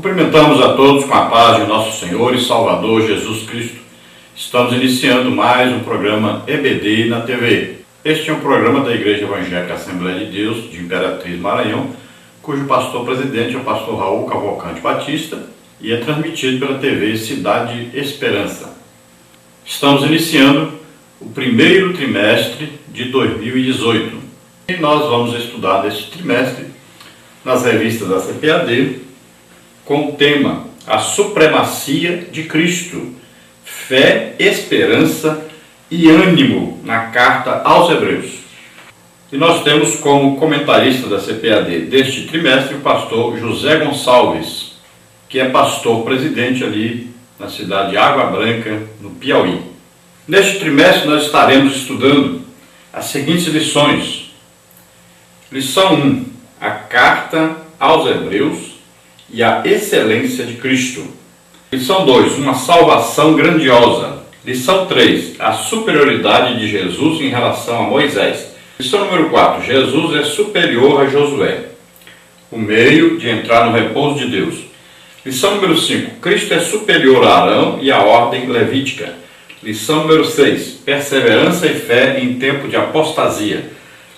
Cumprimentamos a todos com a paz de nosso Senhor e Salvador Jesus Cristo. Estamos iniciando mais um programa EBD na TV. Este é um programa da Igreja Evangélica Assembleia de Deus de Imperatriz Maranhão, cujo pastor-presidente é o pastor Raul Cavalcante Batista e é transmitido pela TV Cidade Esperança. Estamos iniciando o primeiro trimestre de 2018 e nós vamos estudar neste trimestre nas revistas da CPAD com o tema A Supremacia de Cristo, Fé, Esperança e Ânimo na Carta aos Hebreus. E nós temos como comentarista da CPAD deste trimestre o pastor José Gonçalves, que é pastor-presidente ali na cidade de Água Branca, no Piauí. Neste trimestre nós estaremos estudando as seguintes lições. Lição 1, a Carta aos Hebreus e a excelência de Cristo. Lição 2, uma salvação grandiosa. Lição 3, a superioridade de Jesus em relação a Moisés. Lição número 4, Jesus é superior a Josué, o meio de entrar no repouso de Deus. Lição número 5, Cristo é superior a Arão e à ordem levítica. Lição número 6, perseverança e fé em tempo de apostasia.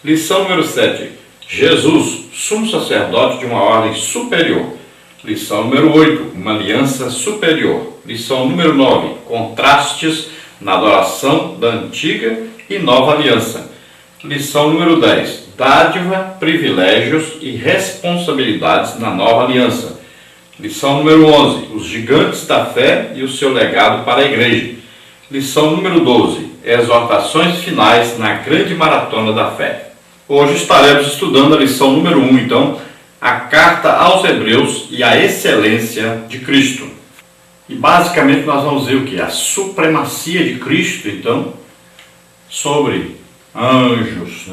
Lição número 7, Jesus, sumo sacerdote de uma ordem superior. Lição número 8, uma aliança superior. Lição número 9, contrastes na adoração da antiga e nova aliança. Lição número 10, dádiva, privilégios e responsabilidades na nova aliança. Lição número 11, os gigantes da fé e o seu legado para a igreja. Lição número 12, exortações finais na grande maratona da fé. Hoje estaremos estudando a lição número 1, então, a Carta aos Hebreus e a excelência de Cristo. E basicamente nós vamos ver o que? A supremacia de Cristo, então, sobre anjos,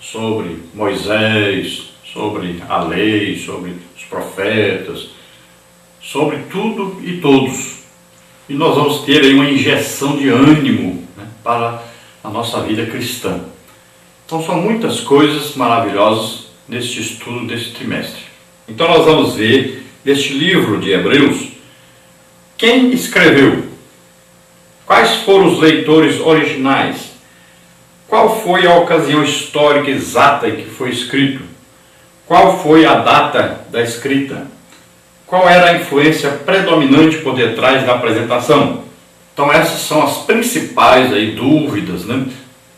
sobre Moisés, sobre a lei, sobre os profetas, sobre tudo e todos. E nós vamos ter aí uma injeção de ânimo para a nossa vida cristã. Então são muitas coisas maravilhosas neste estudo deste trimestre. Então nós vamos ver neste livro de Hebreus quem escreveu, quais foram os leitores originais, qual foi a ocasião histórica exata em que foi escrito, qual foi a data da escrita, qual era a influência predominante por detrás da apresentação. Então essas são as principais aí dúvidas,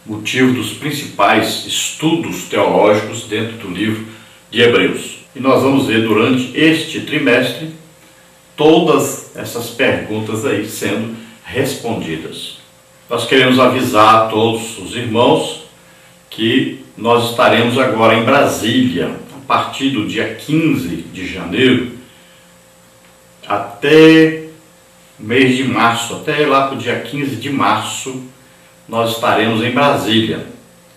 motivo dos principais estudos teológicos dentro do livro de Hebreus. E nós vamos ver durante este trimestre todas essas perguntas aí sendo respondidas. Nós queremos avisar a todos os irmãos que nós estaremos agora em Brasília, a partir do dia 15 de janeiro até mês de março, até lá para o dia 15 de março, nós estaremos em Brasília.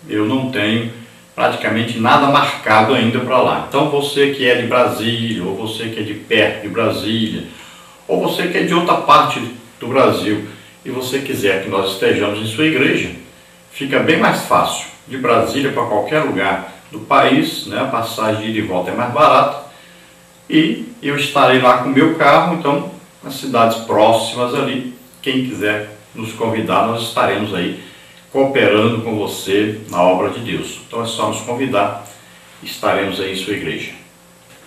Eu não tenho praticamente nada marcado ainda para lá. Então você que é de Brasília, ou você que é de perto de Brasília, ou você que é de outra parte do Brasil, e você quiser que nós estejamos em sua igreja, fica bem mais fácil. De Brasília para qualquer lugar do país, a passagem de ida e volta é mais barata, e eu estarei lá com o meu carro, então nas cidades próximas ali, quem quiser nos convidar, nós estaremos aí cooperando com você na obra de Deus. Então é só nos convidar, estaremos aí em sua igreja.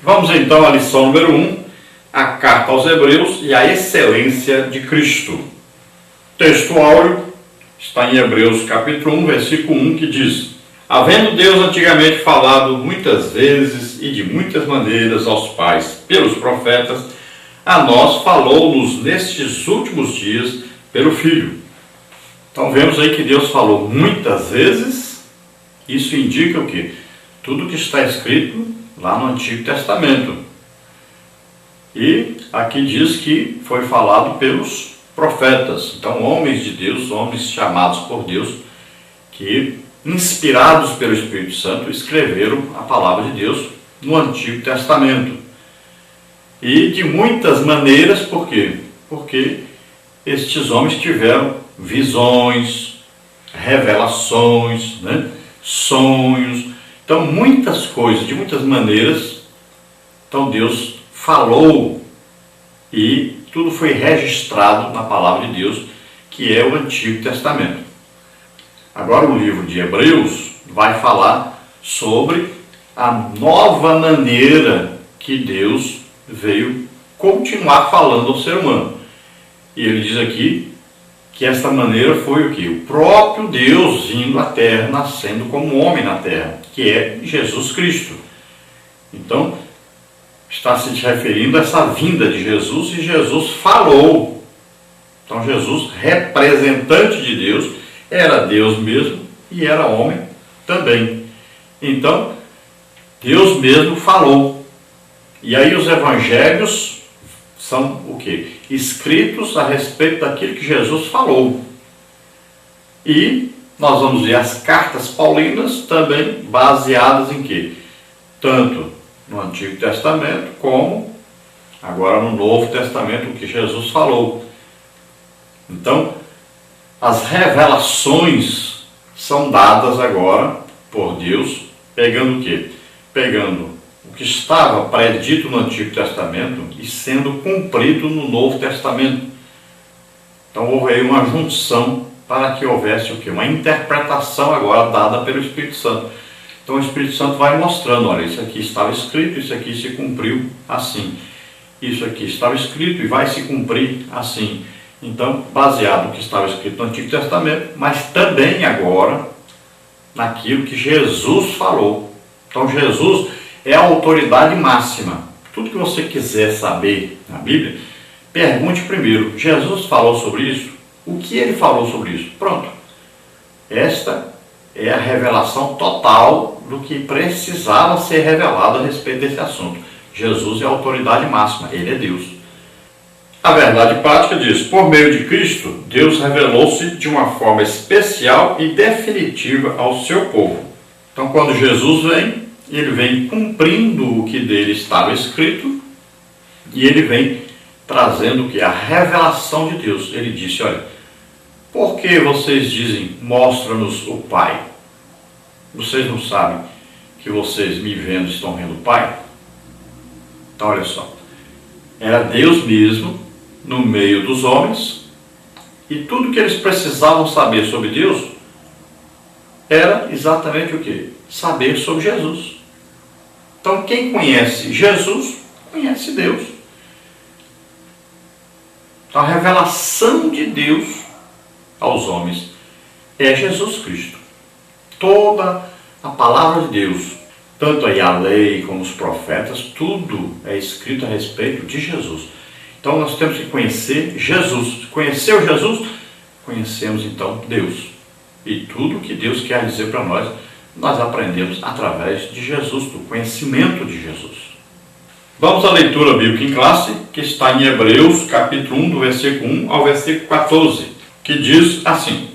Vamos então à lição número 1, a Carta aos Hebreus e a excelência de Cristo. O texto áureo está em Hebreus capítulo 1, versículo 1, que diz: havendo Deus antigamente falado muitas vezes e de muitas maneiras aos pais pelos profetas, a nós falou-nos nestes últimos dias pelo Filho. Então vemos aí que Deus falou muitas vezes. Isso indica o quê? Tudo que está escrito lá no Antigo Testamento. E aqui diz que foi falado pelos profetas. Então homens de Deus, homens chamados por Deus, que inspirados pelo Espírito Santo escreveram a palavra de Deus no Antigo Testamento. E de muitas maneiras, por quê? Porque estes homens tiveram visões, revelações, sonhos. Então, muitas coisas, de muitas maneiras. Então, Deus falou E tudo foi registrado na palavra de Deus, que é o Antigo Testamento. Agora o livro de Hebreus vai falar sobre a nova maneira que Deus veio continuar falando ao ser humano. E ele diz aqui que esta maneira foi o quê? O próprio Deus vindo à terra, nascendo como homem na terra, que é Jesus Cristo. Então, está se referindo a essa vinda de Jesus, e Jesus falou. Então, Jesus, representante de Deus, era Deus mesmo e era homem também. Então, Deus mesmo falou. E aí os evangelhos são o quê? Escritos a respeito daquilo que Jesus falou. E nós vamos ver as cartas paulinas também baseadas em quê? Tanto no Antigo Testamento como agora no Novo Testamento, o que Jesus falou. Então, as revelações são dadas agora por Deus, pegando o quê? Pegando o que estava predito no Antigo Testamento e sendo cumprido no Novo Testamento. Então houve aí uma junção para que houvesse o quê? Uma interpretação agora dada pelo Espírito Santo. Então o Espírito Santo vai mostrando, olha, isso aqui estava escrito, isso aqui se cumpriu assim. Isso aqui estava escrito e vai se cumprir assim. Então, baseado no que estava escrito no Antigo Testamento, mas também agora naquilo que Jesus falou. Então Jesus é a autoridade máxima. Tudo que você quiser saber na Bíblia, pergunte primeiro, Jesus falou sobre isso? O que ele falou sobre isso? Pronto. Esta é a revelação total do que precisava ser revelado a respeito desse assunto. Jesus é a autoridade máxima, ele é Deus. A verdade prática diz, por meio de Cristo, Deus revelou-se de uma forma especial e definitiva ao seu povo. Então, quando Jesus vem, ele vem cumprindo o que dele estava escrito e ele vem trazendo o que? A revelação de Deus. Ele disse, olha, por que vocês dizem, mostra-nos o Pai? Vocês não sabem que vocês me vendo estão vendo o Pai? Então, olha só, era Deus mesmo no meio dos homens e tudo que eles precisavam saber sobre Deus era exatamente o que? Saber sobre Jesus. Então, quem conhece Jesus, conhece Deus. Então, a revelação de Deus aos homens é Jesus Cristo. Toda a palavra de Deus, tanto aí a lei como os profetas, tudo é escrito a respeito de Jesus. Então, nós temos que conhecer Jesus. Conheceu Jesus? Conhecemos, então, Deus. E tudo que Deus quer dizer para nós, nós aprendemos através de Jesus, do conhecimento de Jesus. Vamos à leitura bíblica em classe, que está em Hebreus, capítulo 1, do versículo 1 ao versículo 14, que diz assim: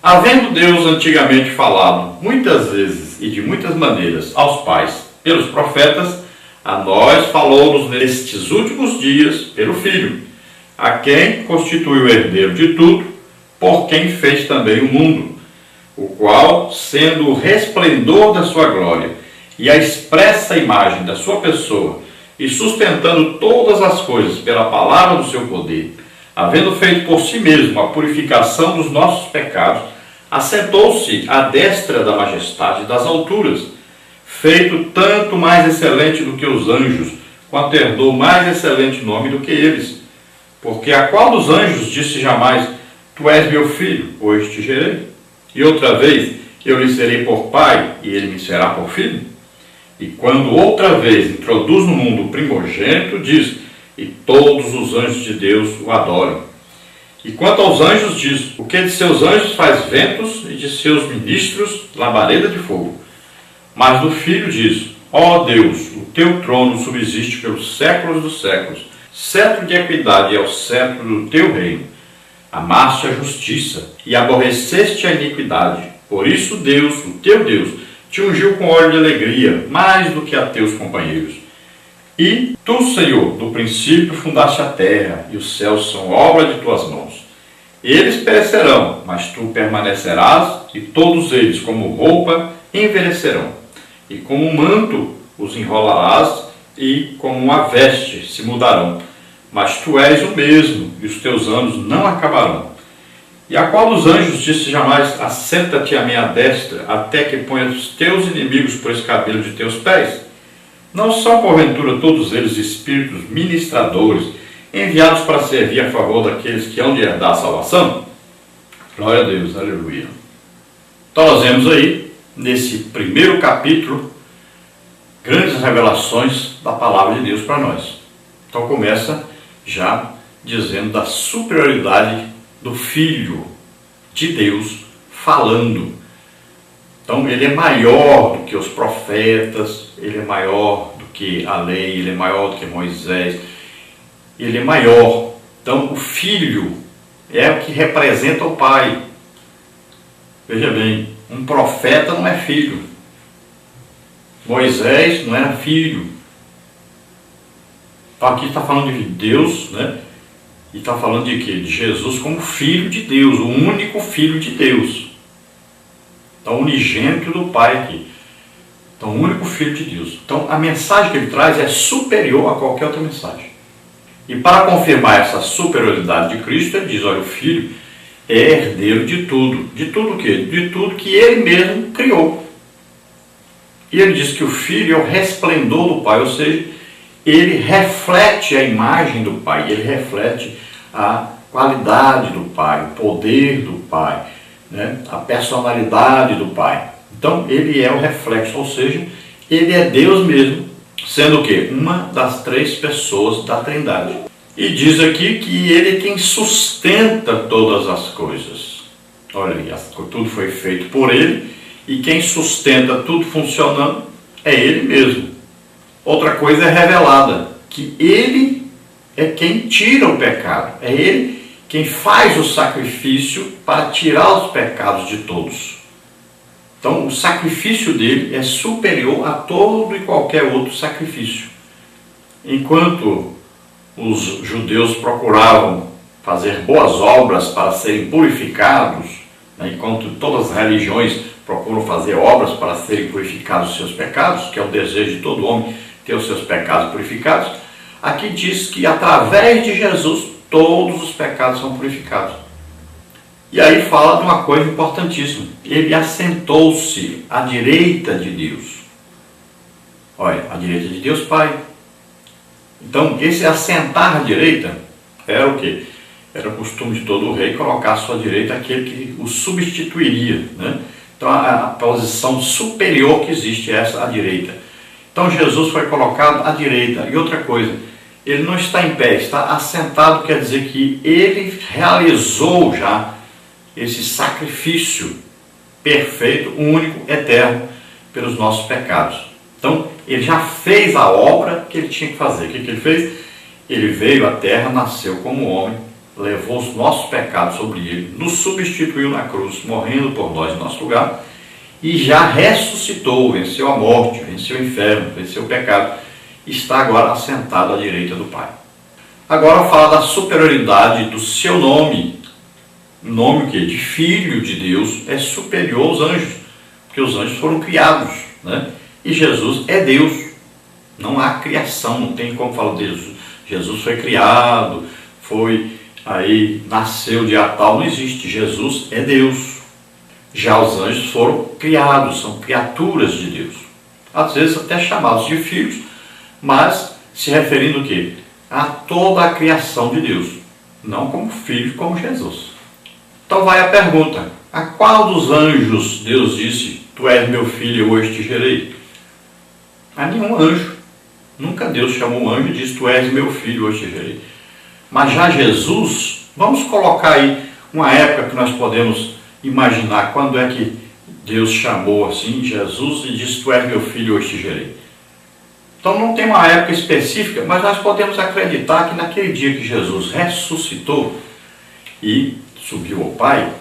havendo Deus antigamente falado muitas vezes e de muitas maneiras aos pais pelos profetas, a nós falou-nos nestes últimos dias pelo Filho, a quem constituiu o herdeiro de tudo, por quem fez também o mundo, o qual, sendo o resplendor da sua glória e a expressa imagem da sua pessoa, e sustentando todas as coisas pela palavra do seu poder, havendo feito por si mesmo a purificação dos nossos pecados, assentou-se à destra da majestade das alturas, feito tanto mais excelente do que os anjos, quanto herdou mais excelente nome do que eles. Porque a qual dos anjos disse jamais, tu és meu filho, hoje te gerei? E outra vez, eu lhe serei por pai, e ele me será por filho? E quando outra vez introduz no mundo o primogênito, diz, e todos os anjos de Deus o adorem. E quanto aos anjos, diz, o que de seus anjos faz ventos, e de seus ministros labareda de fogo. Mas do Filho diz, ó Deus, o teu trono subsiste pelos séculos dos séculos, cetro de equidade é o cetro do teu reino. Amaste a justiça e aborreceste a iniquidade. Por isso Deus, o teu Deus, te ungiu com óleo de alegria, mais do que a teus companheiros. E tu, Senhor, no princípio fundaste a terra, e os céus são obra de tuas mãos. Eles perecerão, mas tu permanecerás, e todos eles, como roupa, envelhecerão. E como um manto os enrolarás, e como uma veste se mudarão. mas tu és o mesmo, e os teus anos não acabarão. E a qual dos anjos disse jamais: assenta-te à minha destra, até que ponha os teus inimigos por escabelo de teus pés? Não são, porventura, todos eles espíritos ministradores, enviados para servir a favor daqueles que hão de herdar a salvação? Glória a Deus, aleluia. Então nós vemos aí, nesse primeiro capítulo, grandes revelações da palavra de Deus para nós. Então começa já dizendo da superioridade do Filho de Deus falando. Então ele é maior do que os profetas, ele é maior do que a lei, ele é maior do que Moisés, ele é maior. Então o Filho é o que representa o Pai. Veja bem, um profeta não é filho. Moisés não era filho. Então aqui está falando de Deus, né? E está falando de quê? De Jesus como Filho de Deus, o único Filho de Deus. Então, unigênito do Pai aqui. Então, o único Filho de Deus. Então, a mensagem que ele traz é superior a qualquer outra mensagem. E para confirmar essa superioridade de Cristo, ele diz, olha, o Filho é herdeiro de tudo. De tudo o quê? De tudo que ele mesmo criou. E ele diz que o Filho é o resplendor do Pai, ou seja, ele reflete a imagem do Pai, ele reflete a qualidade do Pai, o poder do Pai, né? A personalidade do Pai. Então ele é o reflexo, ou seja, ele é Deus mesmo, sendo o quê? Uma das três pessoas da Trindade. E diz aqui que ele é quem sustenta todas as coisas. Olha aí, tudo foi feito por ele, e quem sustenta tudo funcionando é ele mesmo. Outra coisa é revelada, que ele é quem tira o pecado, é ele quem faz o sacrifício para tirar os pecados de todos. Então o sacrifício dele é superior a todo e qualquer outro sacrifício. Enquanto os judeus procuravam fazer boas obras para serem purificados, né, enquanto todas as religiões procuram fazer obras para serem purificados os seus pecados, que é o desejo de todo homem, ter os seus pecados purificados, aqui diz que através de Jesus todos os pecados são purificados. E aí fala de uma coisa importantíssima: ele assentou-se à direita de Deus. Olha, à direita de Deus Pai. Então esse assentar à direita era o quê? Era o costume de todo rei colocar à sua direita aquele que o substituiria, né? Então a posição superior que existe é essa à direita. Então Jesus foi colocado à direita. E outra coisa, ele não está em pé, está assentado, quer dizer que ele realizou já esse sacrifício perfeito, único, eterno, pelos nossos pecados. Então ele já fez a obra que ele tinha que fazer. O que ele fez? Ele veio à terra, nasceu como homem, levou os nossos pecados sobre ele, nos substituiu na cruz, morrendo por nós em nosso lugar, e já ressuscitou, venceu a morte, venceu o inferno, venceu o pecado, está agora assentado à direita do Pai. Agora fala da superioridade do seu nome. O nome que de Filho de Deus é superior aos anjos, porque os anjos foram criados, né? E Jesus é Deus. Não há criação, não tem como falar de Jesus. Jesus foi criado, nasceu dia tal, não existe. Jesus é Deus. Já os anjos foram criados, são criaturas de Deus. Às vezes até chamados de filhos, mas se referindo o quê? A toda a criação de Deus, não como filho, como Jesus. Então vai a pergunta: a qual dos anjos Deus disse, tu és meu filho, eu hoje te gerei? A nenhum anjo. Nunca Deus chamou um anjo e disse, tu és meu filho, hoje te gerei. Mas já Jesus, vamos colocar aí uma época que nós podemos imaginar quando é que Deus chamou assim Jesus e disse, tu és meu filho, hoje te gerei. Então não tem uma época específica, mas nós podemos acreditar que naquele dia que Jesus ressuscitou e subiu ao Pai,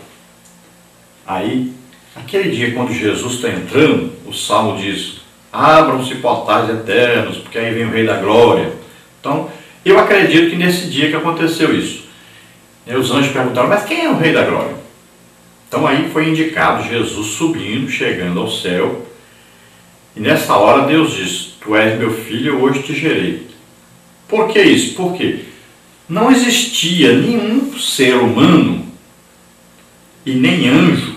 aí, aquele dia quando Jesus está entrando, o Salmo diz, abram-se portais eternos, porque aí vem o Rei da Glória. Então, eu acredito que nesse dia que aconteceu isso. E os anjos perguntaram, mas quem é o Rei da Glória? Então aí foi indicado Jesus subindo, chegando ao céu. E nessa hora Deus diz, tu és meu filho, eu hoje te gerei. Por que isso? Por quê? Não existia nenhum ser humano e nem anjo,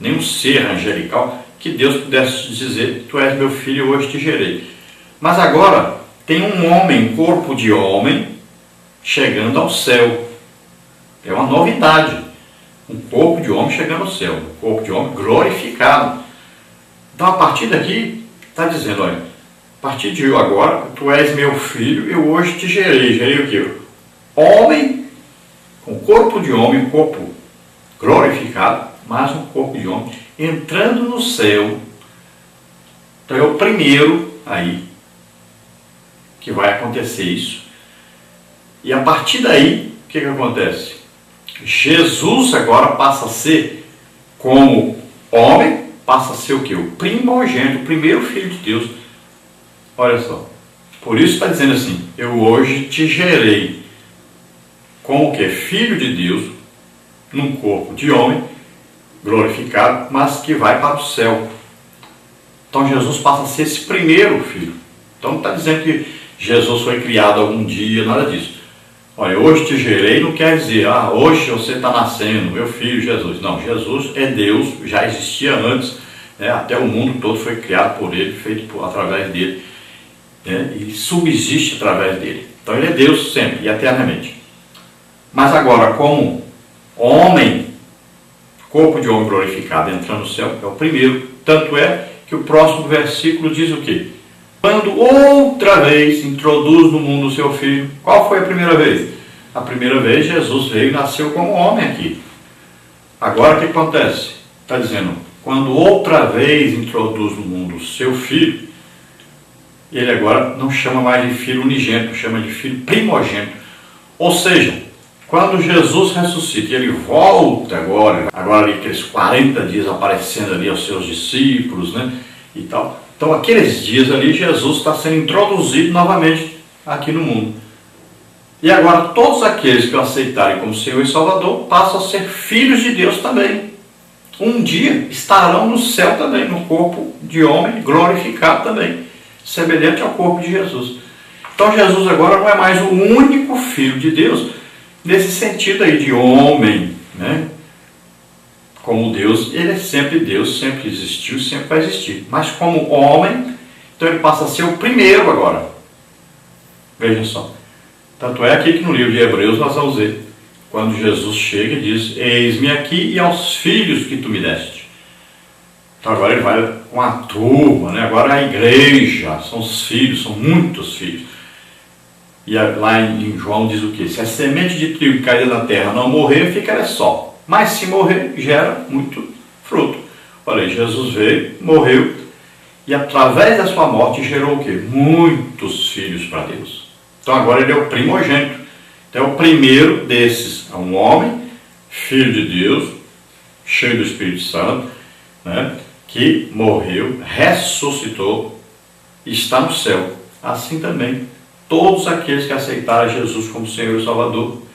nenhum ser angelical que Deus pudesse dizer: tu és meu filho, hoje te gerei. Mas agora tem um homem, um corpo de homem, chegando ao céu. É uma novidade. Um corpo de homem chegando ao céu. Um corpo de homem glorificado. Então, a partir daqui, está dizendo: olha, a partir de agora, tu és meu filho, eu hoje te gerei. Gerei o quê? Homem, com corpo de homem, um corpo glorificado, mas um corpo de homem, entrando no céu. Então, é o primeiro aí que vai acontecer isso. E a partir daí, o que acontece? Jesus agora passa a ser, como homem, passa a ser o quê? O primogênito, o primeiro filho de Deus. Olha só. Por isso está dizendo assim: eu hoje te gerei como que? Filho de Deus, num corpo de homem, glorificado, mas que vai para o céu. Então Jesus passa a ser esse primeiro filho. Então não está dizendo que Jesus foi criado algum dia, nada disso. Olha, hoje te gerei não quer dizer, hoje você está nascendo, meu filho Jesus. Não, Jesus é Deus, já existia antes, né? Até o mundo todo foi criado por Ele, feito através dEle, né? E subsiste através dEle. Então Ele é Deus sempre e eternamente. Mas agora, como homem, corpo de homem glorificado entrando no céu, é o primeiro. Tanto é que o próximo versículo diz o quê? Quando outra vez introduz no mundo o seu filho. Qual foi a primeira vez? A primeira vez Jesus veio e nasceu como homem aqui. Agora o que acontece? Está dizendo, quando outra vez introduz no mundo o seu filho, ele agora não chama mais de filho unigênito, chama de filho primogênito. Ou seja, quando Jesus ressuscita, ele volta agora ali aqueles 40 dias aparecendo ali aos seus discípulos, né, e tal. Então aqueles dias ali Jesus está sendo introduzido novamente aqui no mundo. E agora todos aqueles que o aceitarem como Senhor e Salvador passam a ser filhos de Deus também. Um dia estarão no céu também, no corpo de homem glorificado também, semelhante ao corpo de Jesus. Então Jesus agora não é mais o único filho de Deus, nesse sentido aí de homem, né? Como Deus, ele é sempre Deus, sempre existiu, sempre vai existir. Mas como homem, então ele passa a ser o primeiro agora. Veja só. Tanto é aqui que no livro de Hebreus nós vamos ver, quando Jesus chega e diz, eis-me aqui e aos filhos que tu me deste. Então agora ele vai com a turma, né? Agora a igreja, são os filhos, são muitos filhos. E lá em João diz o quê? Se a semente de trigo caída na terra não morrer, fica ela só. Mas se morrer, gera muito fruto. Olha aí, Jesus veio, morreu, e através da sua morte gerou o quê? Muitos filhos para Deus. Então agora ele é o primogênito. Então é o primeiro desses. É um homem, filho de Deus, cheio do Espírito Santo, né, que morreu, ressuscitou e está no céu. Assim também, todos aqueles que aceitaram Jesus como Senhor e Salvador,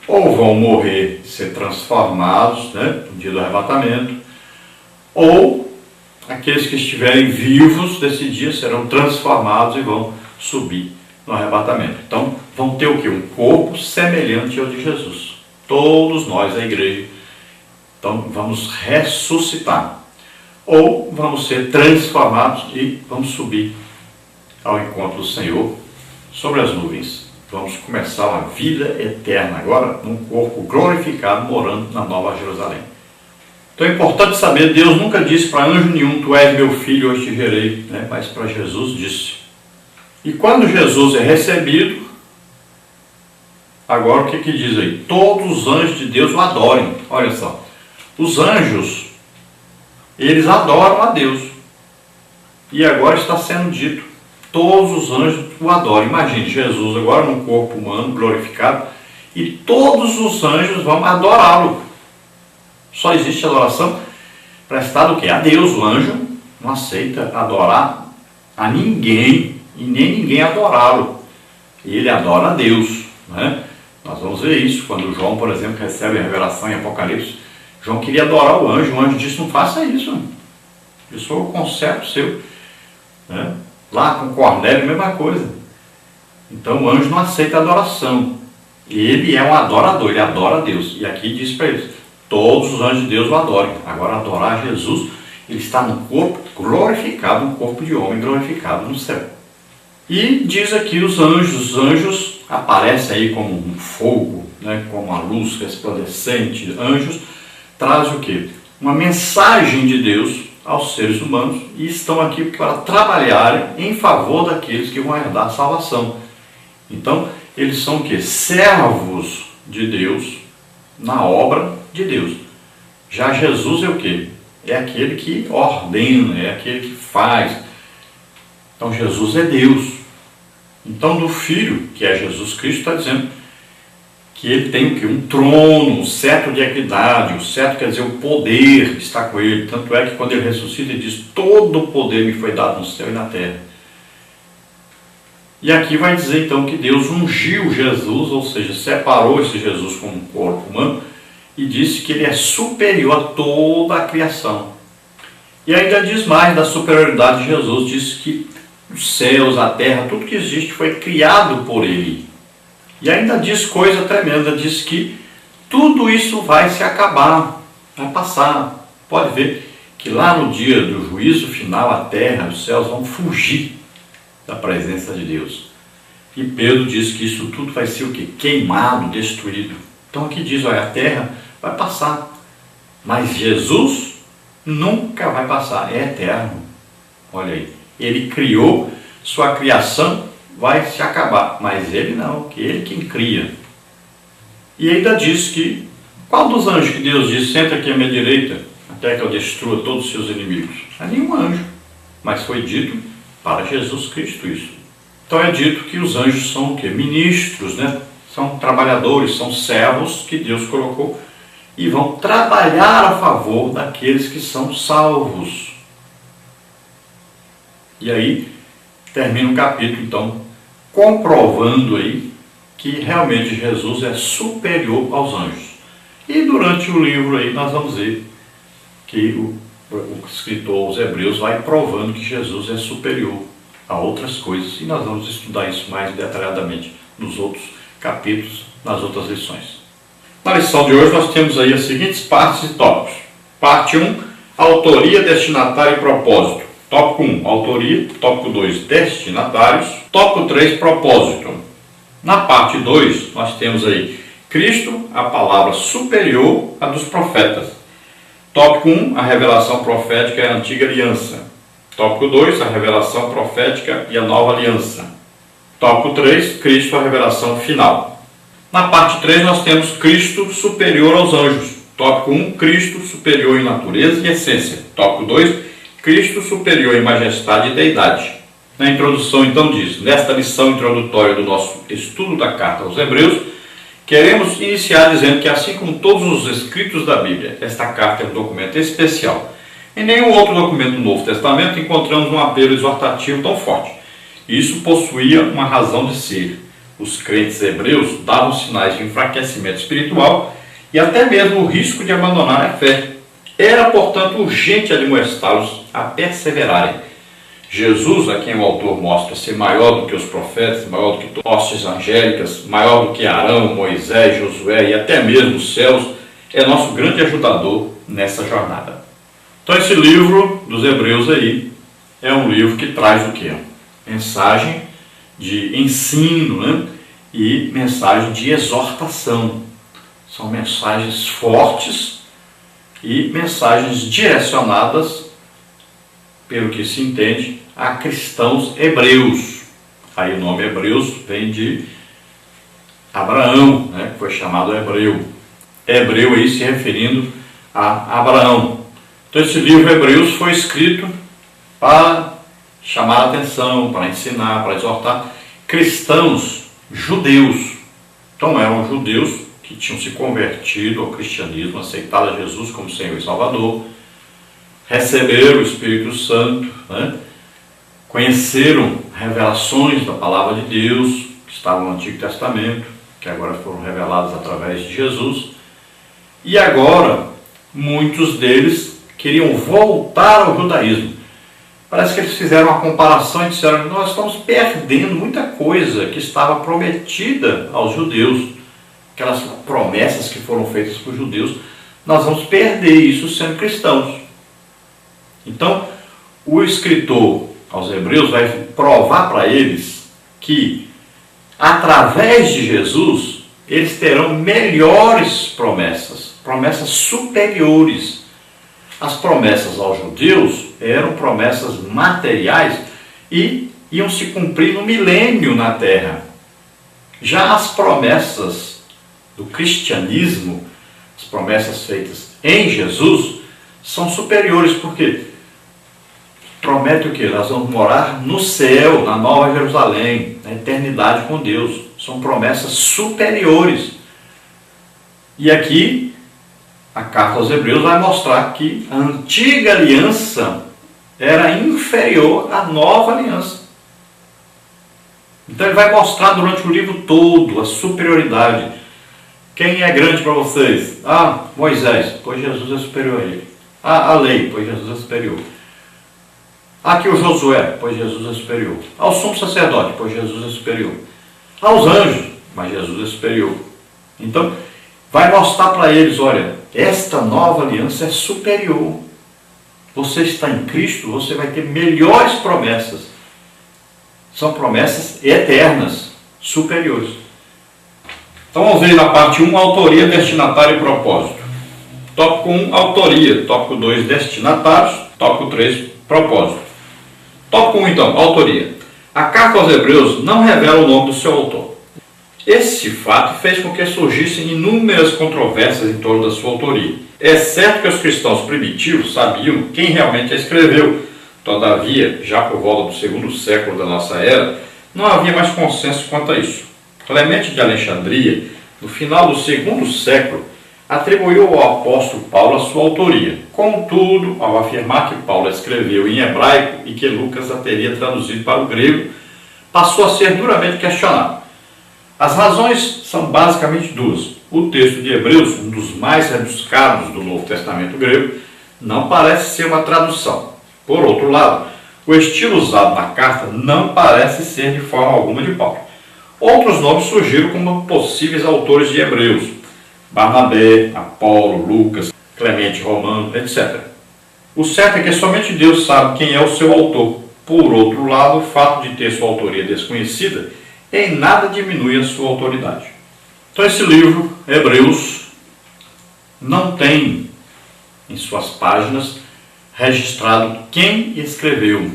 ou vão morrer, ser transformados, né, no dia do arrebatamento, ou aqueles que estiverem vivos desse dia serão transformados e vão subir no arrebatamento. Então, vão ter o quê? Um corpo semelhante ao de Jesus. Todos nós, a igreja. Então, vamos ressuscitar. Ou vamos ser transformados e vamos subir ao encontro do Senhor sobre as nuvens. Vamos começar uma vida eterna agora, num corpo glorificado, morando na Nova Jerusalém. Então é importante saber, Deus nunca disse para anjo nenhum, tu és meu filho, hoje te gerei, né? Mas para Jesus disse. E quando Jesus é recebido, agora o que diz aí? Todos os anjos de Deus o adorem. Olha só, os anjos, eles adoram a Deus. E agora está sendo dito, todos os anjos o adoram. Imagine Jesus agora num corpo humano glorificado e todos os anjos vão adorá-lo. Só existe adoração prestada o quê? A Deus. O anjo não aceita adorar a ninguém e nem ninguém adorá-lo. Ele adora a Deus, né? Nós vamos ver isso quando João, por exemplo, recebe a revelação em Apocalipse. João queria adorar o anjo disse, não faça isso. Isso foi o conserto seu, né? Lá com Cornélio, mesma coisa. Então o anjo não aceita adoração. Ele é um adorador, ele adora a Deus. E aqui diz para eles, todos os anjos de Deus o adorem. Agora, adorar Jesus, ele está no corpo glorificado, no corpo de homem glorificado no céu. E diz aqui os anjos aparecem aí como um fogo, né, como uma luz resplandecente. Anjos trazem o quê? Uma mensagem de Deus aos seres humanos e estão aqui para trabalharem em favor daqueles que vão herdar a salvação. Então, eles são o quê? Servos de Deus na obra de Deus. Já Jesus é o quê? É aquele que ordena, é aquele que faz. Então, Jesus é Deus. Então, do Filho, que é Jesus Cristo, está dizendo que ele tem o quê? Um trono, um cetro de equidade. O cetro quer dizer o poder está com ele. Tanto é que quando ele ressuscita, ele diz, todo o poder me foi dado no céu e na terra. E aqui vai dizer então que Deus ungiu Jesus, ou seja, separou esse Jesus como um corpo humano e disse que ele é superior a toda a criação. E ainda diz mais da superioridade de Jesus, diz que os céus, a terra, tudo que existe foi criado por ele. E ainda diz coisa tremenda, diz que tudo isso vai se acabar, vai passar. Pode ver que lá no dia do juízo final, a terra, os céus vão fugir da presença de Deus. E Pedro diz que isso tudo vai ser o quê? Queimado, destruído. Então aqui diz, olha, a terra vai passar, mas Jesus nunca vai passar, é eterno. Olha aí, ele criou, sua criação vai se acabar, mas ele não, que ele quem cria. E ainda diz que, qual dos anjos que Deus diz, senta aqui à minha direita, até que eu destrua todos os seus inimigos? Não é nenhum anjo, mas foi dito para Jesus Cristo isso. Então é dito que os anjos são o quê? Ministros, né? São trabalhadores, são servos que Deus colocou e vão trabalhar a favor daqueles que são salvos. E aí termina o capítulo, então, comprovando aí que realmente Jesus é superior aos anjos. E durante o livro aí nós vamos ver que o escritor aos Hebreus vai provando que Jesus é superior a outras coisas. E nós vamos estudar isso mais detalhadamente nos outros capítulos, nas outras lições. Na lição de hoje nós temos aí as seguintes partes e tópicos. Parte 1, autoria, destinatário e propósito. Tópico 1, autoria. Tópico 2, destinatários. Tópico 3, propósito. Na parte 2, nós temos aí Cristo, a palavra superior à dos profetas. Tópico 1, a revelação profética e a antiga aliança. Tópico 2, a revelação profética e a nova aliança. Tópico 3, Cristo, a revelação final. Na parte 3, nós temos Cristo superior aos anjos. Tópico 1, Cristo superior em natureza e essência. Tópico 2, Cristo superior em majestade e deidade. Na introdução, então, diz, nesta lição introdutória do nosso estudo da carta aos Hebreus, queremos iniciar dizendo que, assim como todos os escritos da Bíblia, esta carta é um documento especial. Em nenhum outro documento do Novo Testamento encontramos um apelo exortativo tão forte. Isso possuía uma razão de ser. Os crentes hebreus davam sinais de enfraquecimento espiritual e até mesmo o risco de abandonar a fé. Era, portanto, urgente admoestá-los a perseverarem. Jesus, a quem o autor mostra ser maior do que os profetas, maior do que hostes angélicas, maior do que Arão, Moisés, Josué e até mesmo os céus, é nosso grande ajudador nessa jornada. Então esse livro dos Hebreus aí é um livro que traz o quê? Mensagem de ensino, né? E mensagem de exortação. São mensagens fortes e mensagens direcionadas, pelo que se entende, a cristãos hebreus. Aí o nome Hebreus vem de Abraão, né, que foi chamado hebreu. Hebreu aí se referindo a Abraão. Então esse livro Hebreus foi escrito para chamar a atenção, para ensinar, para exortar cristãos judeus. Então eram judeus que tinham se convertido ao cristianismo, aceitado a Jesus como Senhor e Salvador, receberam o Espírito Santo, né? Conheceram revelações da palavra de Deus, que estavam no Antigo Testamento, que agora foram reveladas através de Jesus, e agora muitos deles queriam voltar ao judaísmo. Parece que eles fizeram uma comparação e disseram: nós estamos perdendo muita coisa que estava prometida aos judeus. aquelas promessas que foram feitas para os judeus, nós vamos perder isso sendo cristãos. Então, o escritor aos Hebreus vai provar para eles que, através de Jesus, eles terão melhores promessas, promessas superiores. As promessas aos judeus eram promessas materiais e iam se cumprir no milênio na terra. Já as promessas do cristianismo, as promessas feitas em Jesus, são superiores, porque promete o quê? Nós vamos morar no céu, na Nova Jerusalém, na eternidade com Deus. São promessas superiores. E aqui, a carta aos Hebreus vai mostrar que a antiga aliança era inferior à nova aliança. Então ele vai mostrar durante o livro todo a superioridade. Quem é grande para vocês? Ah, Moisés, pois Jesus é superior a ele. Ah, a lei, pois Jesus é superior. Aqui o Josué, pois Jesus é superior. Ao sumo sacerdote, pois Jesus é superior. Aos anjos, mas Jesus é superior. Então, vai mostrar para eles, olha, esta nova aliança é superior. Você está em Cristo, você vai ter melhores promessas. São promessas eternas, superiores. Então vamos ver na parte 1, autoria, destinatário e propósito. Tópico 1, autoria. Tópico 2, destinatários. Tópico 3, propósito. Tópico 1, então, autoria. A carta aos Hebreus não revela o nome do seu autor. Esse fato fez com que surgissem inúmeras controvérsias em torno da sua autoria. É certo que os cristãos primitivos sabiam quem realmente a escreveu. Todavia, já por volta do segundo século da nossa era, não havia mais consenso quanto a isso. Clemente de Alexandria, no final do segundo século, atribuiu ao apóstolo Paulo a sua autoria. Contudo, ao afirmar que Paulo escreveu em hebraico e que Lucas a teria traduzido para o grego, passou a ser duramente questionado. As razões são basicamente duas. O texto de Hebreus, um dos mais rebuscados do Novo Testamento grego, não parece ser uma tradução. Por outro lado, o estilo usado na carta não parece ser de forma alguma de Paulo. Outros nomes surgiram como possíveis autores de Hebreus: Barnabé, Apolo, Lucas, Clemente Romano, etc. O certo é que somente Deus sabe quem é o seu autor. Por outro lado, o fato de ter sua autoria desconhecida em nada diminui a sua autoridade. Então esse livro, Hebreus, não tem em suas páginas registrado quem escreveu.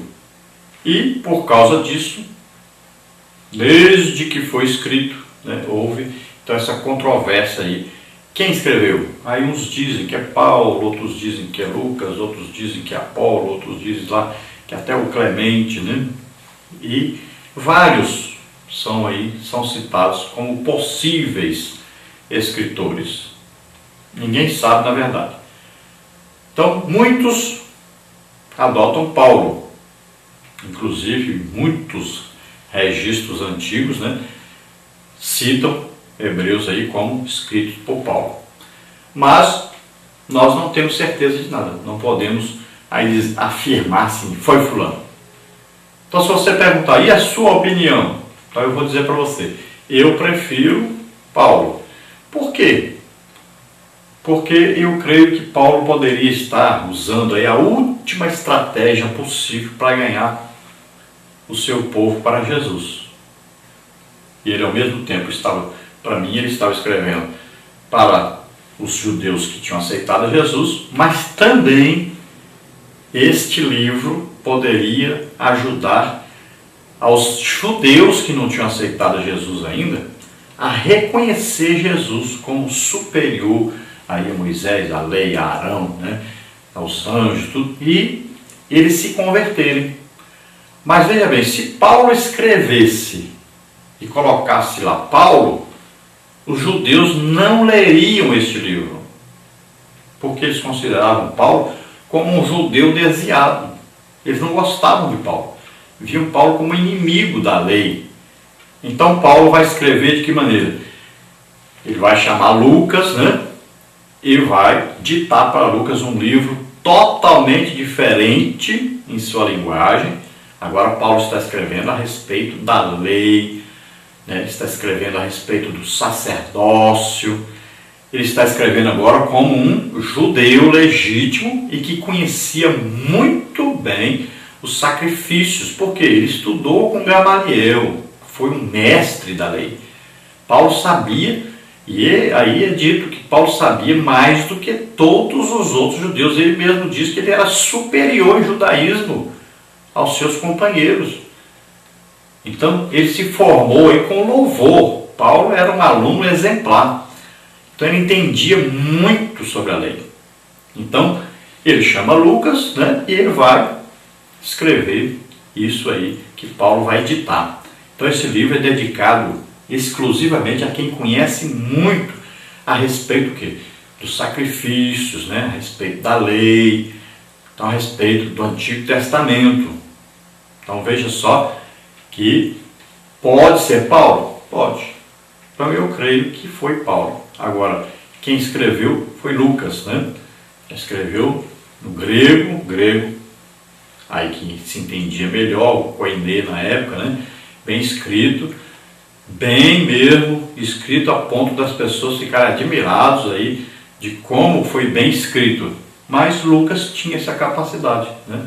E, por causa disso, desde que foi escrito, houve então essa controvérsia aí. Quem escreveu? Aí uns dizem que é Paulo, outros dizem que é Lucas, outros dizem que é Apolo, outros dizem lá que até o Clemente, E vários são citados como possíveis escritores. Ninguém sabe na verdade. Então, muitos adotam Paulo. Inclusive, muitos registros antigos, citam Hebreus aí como escritos por Paulo. Mas nós não temos certeza de nada. Não podemos aí afirmar assim, foi fulano. Então, se você perguntar, e a sua opinião? Então eu vou dizer para você, eu prefiro Paulo. Por quê? Porque eu creio que Paulo poderia estar usando aí a última estratégia possível para ganhar o seu povo para Jesus. E ele ao mesmo tempo ele estava escrevendo para os judeus que tinham aceitado Jesus, mas também este livro poderia ajudar aos judeus que não tinham aceitado Jesus ainda a reconhecer Jesus como superior aí a Moisés, a lei, a Arão, aos anjos, tudo, e eles se converterem. Mas veja bem, se Paulo escrevesse e colocasse lá Paulo, os judeus não leriam este livro, porque eles consideravam Paulo como um judeu desviado. Eles não gostavam de Paulo, viam Paulo como inimigo da lei. Então Paulo vai escrever de que maneira? Ele vai chamar Lucas, e vai ditar para Lucas um livro totalmente diferente em sua linguagem. Agora Paulo está escrevendo a respeito da lei, né? Ele está escrevendo a respeito do sacerdócio. Ele está escrevendo agora como um judeu legítimo e que conhecia muito bem os sacrifícios, porque ele estudou com Gamaliel, foi um mestre da lei. Paulo sabia, e aí é dito que Paulo sabia mais do que todos os outros judeus. Ele mesmo diz que ele era superior em judaísmo aos seus companheiros. Então ele se formou aí com louvor. Paulo era um aluno exemplar. Então ele entendia muito sobre a lei. Então ele chama Lucas, né, e ele vai escrever isso aí que Paulo vai editar. Então esse livro é dedicado exclusivamente a quem conhece muito a respeito do quê? Dos sacrifícios, né, a respeito da lei, então a respeito do Antigo Testamento. Então veja só que pode ser Paulo? Pode. Então eu creio que foi Paulo. Agora, quem escreveu foi Lucas, né? Escreveu no grego, aí que se entendia melhor, o koiné na época, né? Bem escrito, bem mesmo, escrito a ponto das pessoas ficarem admirados aí de como foi bem escrito. Mas Lucas tinha essa capacidade, né?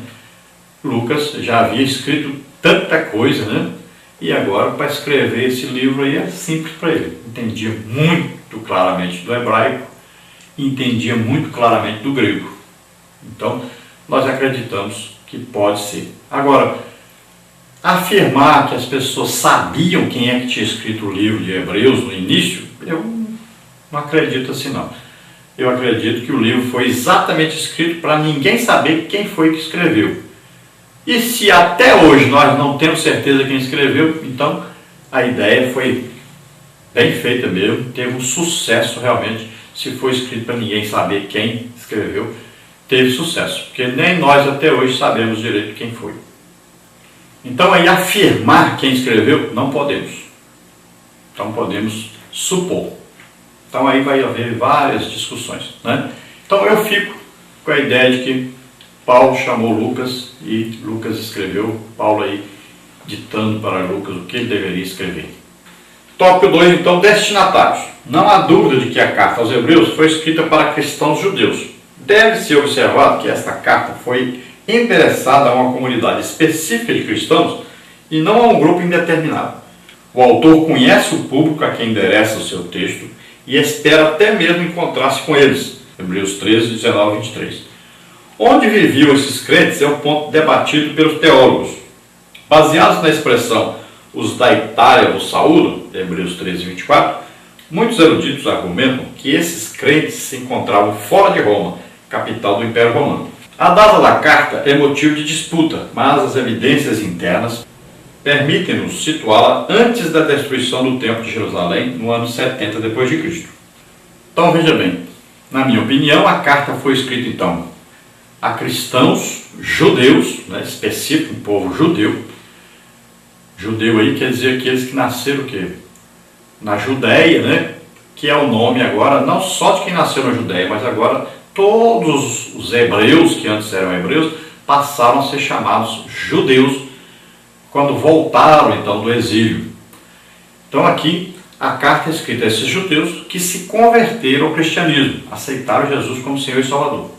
Lucas já havia escrito tanta coisa, né? E agora, para escrever esse livro aí, é simples para ele. Entendia muito claramente do hebraico, entendia muito claramente do grego. Então, nós acreditamos que pode ser. Agora, afirmar que as pessoas sabiam quem é que tinha escrito o livro de Hebreus no início, eu não acredito assim não. Eu acredito que o livro foi exatamente escrito para ninguém saber quem foi que escreveu. E se até hoje nós não temos certeza quem escreveu, então a ideia foi bem feita mesmo, teve um sucesso realmente. Se foi escrito para ninguém saber quem escreveu, teve sucesso, porque nem nós até hoje sabemos direito quem foi. Então aí afirmar quem escreveu, não podemos. Então podemos supor. Então aí vai haver várias discussões, né? Então eu fico com a ideia de que Paulo chamou Lucas e Lucas escreveu, Paulo aí ditando para Lucas o que ele deveria escrever. Tópico 2, então, destinatários. Não há dúvida de que a carta aos Hebreus foi escrita para cristãos judeus. Deve-se observar que esta carta foi endereçada a uma comunidade específica de cristãos e não a um grupo indeterminado. O autor conhece o público a quem endereça o seu texto e espera até mesmo encontrar-se com eles. Hebreus 13, 19 e 23. Onde viviam esses crentes é o ponto debatido pelos teólogos. Baseados na expressão os da Itália vos saúdam, Hebreus 13, 24, muitos eruditos argumentam que esses crentes se encontravam fora de Roma, capital do Império Romano. A data da carta é motivo de disputa, mas as evidências internas permitem-nos situá-la antes da destruição do Templo de Jerusalém, no ano 70 d.C. Então veja bem, na minha opinião, a carta foi escrita então a cristãos judeus, né, específico, um povo judeu. Judeu aí quer dizer aqueles que nasceram o quê? Na Judéia, né? Que é o nome agora, não só de quem nasceu na Judéia, mas agora todos os hebreus, que antes eram hebreus, passaram a ser chamados judeus, quando voltaram então do exílio. Então aqui a carta é escrita a esses judeus que se converteram ao cristianismo, aceitaram Jesus como Senhor e Salvador.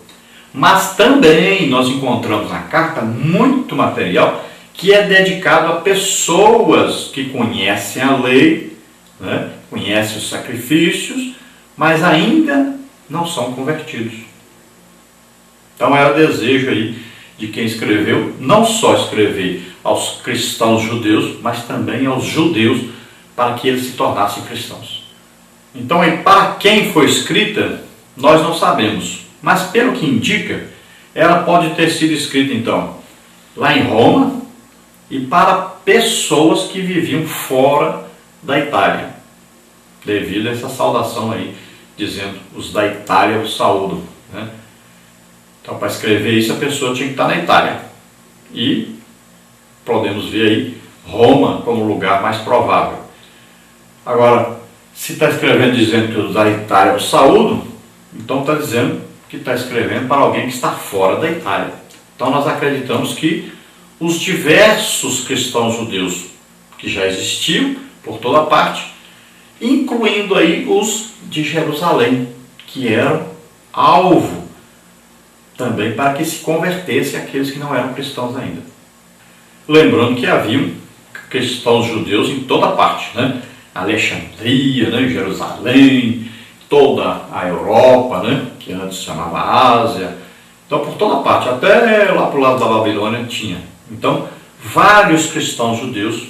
Mas também nós encontramos na carta muito material que é dedicado a pessoas que conhecem a lei, né, conhecem os sacrifícios, mas ainda não são convertidos. Então era o desejo aí de quem escreveu, não só escrever aos cristãos judeus, mas também aos judeus, para que eles se tornassem cristãos. Então, aí, para quem foi escrita, nós não sabemos. Mas pelo que indica, ela pode ter sido escrita então lá em Roma e para pessoas que viviam fora da Itália, devido a essa saudação aí, dizendo os da Itália o saúdam, né? Então, para escrever isso, a pessoa tinha que estar na Itália. E podemos ver aí Roma como lugar mais provável. Agora, se está escrevendo dizendo que os da Itália o saúdam, então está dizendo que está escrevendo para alguém que está fora da Itália. Então nós acreditamos que os diversos cristãos judeus que já existiam, por toda parte, incluindo aí os de Jerusalém, que eram alvo também para que se convertessem aqueles que não eram cristãos ainda. Lembrando que haviam cristãos judeus em toda parte, né? Alexandria, né? Jerusalém, toda a Europa, né? Que antes se chamava Ásia. Então, por toda parte, até lá para o lado da Babilônia tinha. Então, vários cristãos judeus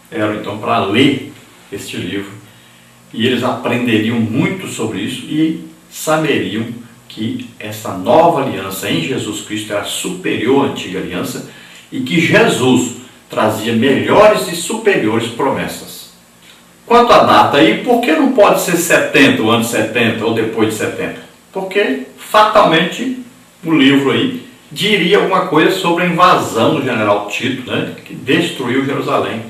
eram então para ler este livro e eles aprenderiam muito sobre isso e saberiam que essa nova aliança em Jesus Cristo era superior à antiga aliança e que Jesus trazia melhores e superiores promessas. Quanto à data aí, por que não pode ser 70, o ano 70 ou depois de 70? Porque fatalmente o livro aí diria alguma coisa sobre a invasão do general Tito, né, que destruiu Jerusalém,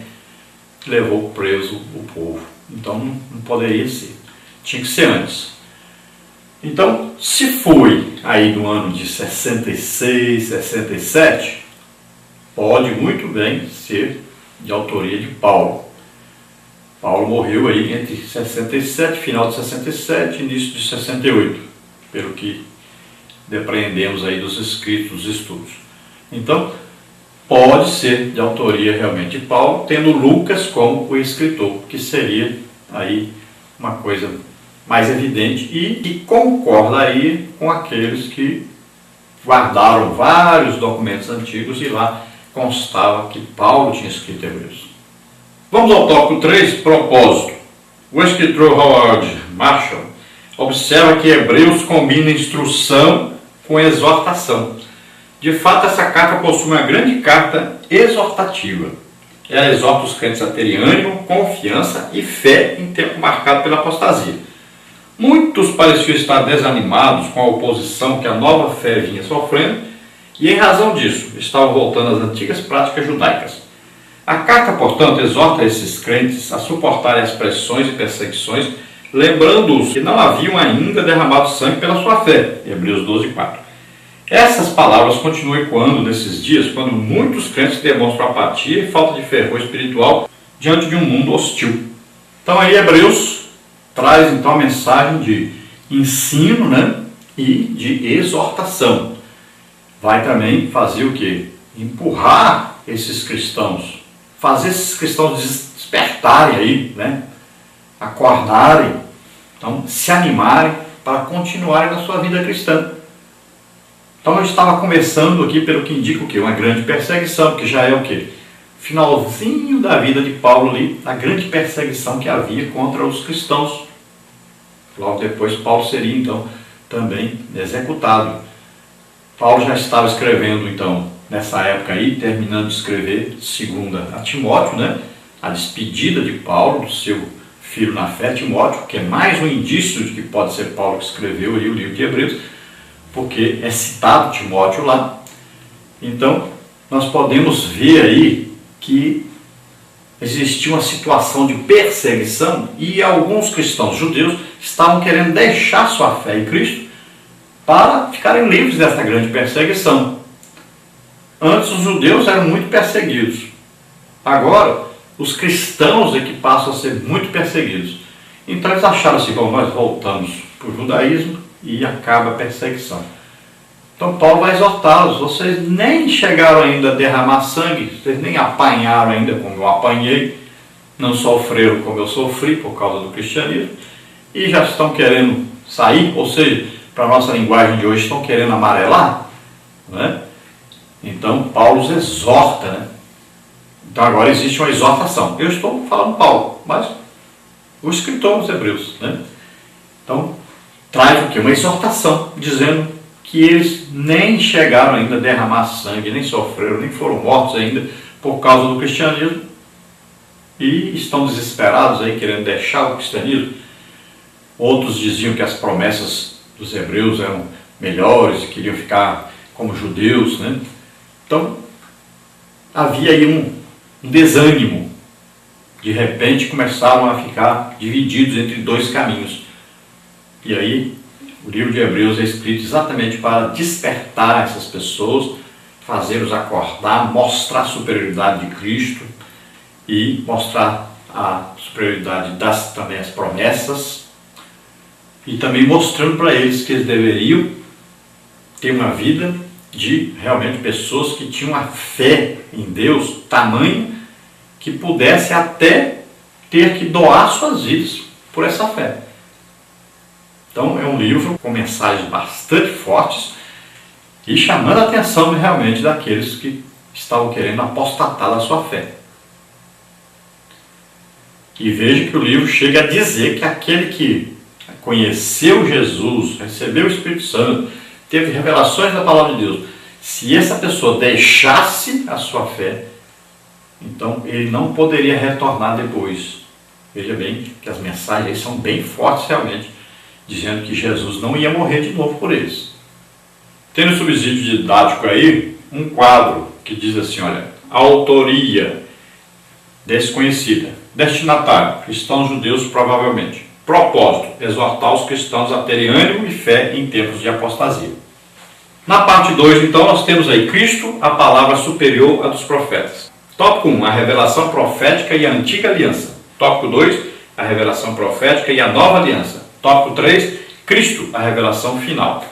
levou preso o povo. Então não poderia ser, tinha que ser antes. Então, se foi aí no ano de 66, 67, pode muito bem ser de autoria de Paulo. Paulo morreu aí entre 67, final de 67 e início de 68, pelo que depreendemos aí dos escritos, dos estudos. Então, pode ser de autoria realmente de Paulo, tendo Lucas como o escritor, que seria aí uma coisa mais evidente e que concordaria com aqueles que guardaram vários documentos antigos e lá constava que Paulo tinha escrito Hebreus. Vamos ao tópico 3, propósito. O escritor Howard Marshall observa que Hebreus combina instrução com exortação. De fato, essa carta possui uma grande carta exortativa. Ela exorta os crentes a terem ânimo, confiança e fé em tempo marcado pela apostasia. Muitos pareciam estar desanimados com a oposição que a nova fé vinha sofrendo e, em razão disso, estavam voltando às antigas práticas judaicas. A carta, portanto, exorta esses crentes a suportarem as pressões e perseguições, lembrando-os que não haviam ainda derramado sangue pela sua fé. Hebreus 12, 4. Essas palavras continuam ecoando nesses dias, quando muitos crentes demonstram apatia e falta de fervor espiritual diante de um mundo hostil. Então aí Hebreus traz então a mensagem de ensino, né, e de exortação. Vai também fazer o quê? Empurrar esses cristãos, fazer esses cristãos despertarem aí, né, acordarem, então se animarem para continuarem na sua vida cristã. Então eu estava começando aqui pelo que indica o quê? Uma grande perseguição, que já é o quê? Finalzinho da vida de Paulo ali, a grande perseguição que havia contra os cristãos. Logo depois Paulo seria então também executado. Paulo já estava escrevendo então, nessa época aí, terminando de escrever segunda a Timóteo, né? A despedida de Paulo, do seu filho na fé, Timóteo, que é mais um indício de que pode ser Paulo que escreveu aí o livro de Hebreus, porque é citado Timóteo lá. Então, nós podemos ver aí que existia uma situação de perseguição e alguns cristãos judeus estavam querendo deixar sua fé em Cristo para ficarem livres dessa grande perseguição. Antes os judeus eram muito perseguidos. Agora, os cristãos é que passam a ser muito perseguidos. Então eles acharam assim, bom, nós voltamos para o judaísmo e acaba a perseguição. Então Paulo vai exortá-los, vocês nem chegaram ainda a derramar sangue, vocês nem apanharam ainda como eu apanhei, não sofreram como eu sofri por causa do cristianismo, e já estão querendo sair, ou seja, para a nossa linguagem de hoje, estão querendo amarelar, né? Então Paulo os exorta, né? Então agora existe uma exortação. Eu estou falando Paulo, mas o escritor dos Hebreus, né? Então traz o quê? Uma exortação, dizendo que eles nem chegaram ainda a derramar sangue, nem sofreram, nem foram mortos ainda por causa do cristianismo e estão desesperados aí, querendo deixar o cristianismo. Outros diziam que as promessas dos hebreus eram melhores e queriam ficar como judeus, né? Então havia aí um desânimo. De repente começaram a ficar divididos entre dois caminhos. E aí o livro de Hebreus é escrito exatamente para despertar essas pessoas, fazê-los acordar, mostrar a superioridade de Cristo e mostrar a superioridade das também as promessas e também mostrando para eles que eles deveriam ter uma vida de realmente pessoas que tinham a fé em Deus tamanho que pudesse até ter que doar suas vidas por essa fé. Então é um livro com mensagens bastante fortes e chamando a atenção realmente daqueles que estavam querendo apostatar da sua fé. E veja que o livro chega a dizer que aquele que conheceu Jesus, recebeu o Espírito Santo, teve revelações da palavra de Deus, se essa pessoa deixasse a sua fé, então ele não poderia retornar depois. Veja bem que as mensagens são bem fortes realmente, dizendo que Jesus não ia morrer de novo por eles. Tem no subsídio didático aí um quadro que diz assim, olha, autoria desconhecida, destinatário, cristãos judeus provavelmente, propósito, exortar os cristãos a terem ânimo e fé em tempos de apostasia. Na parte 2, então, nós temos aí Cristo, a palavra superior à dos profetas. Tópico 1, a revelação profética e a antiga aliança. Tópico 2, a revelação profética e a nova aliança. Tópico 3, Cristo, a revelação final.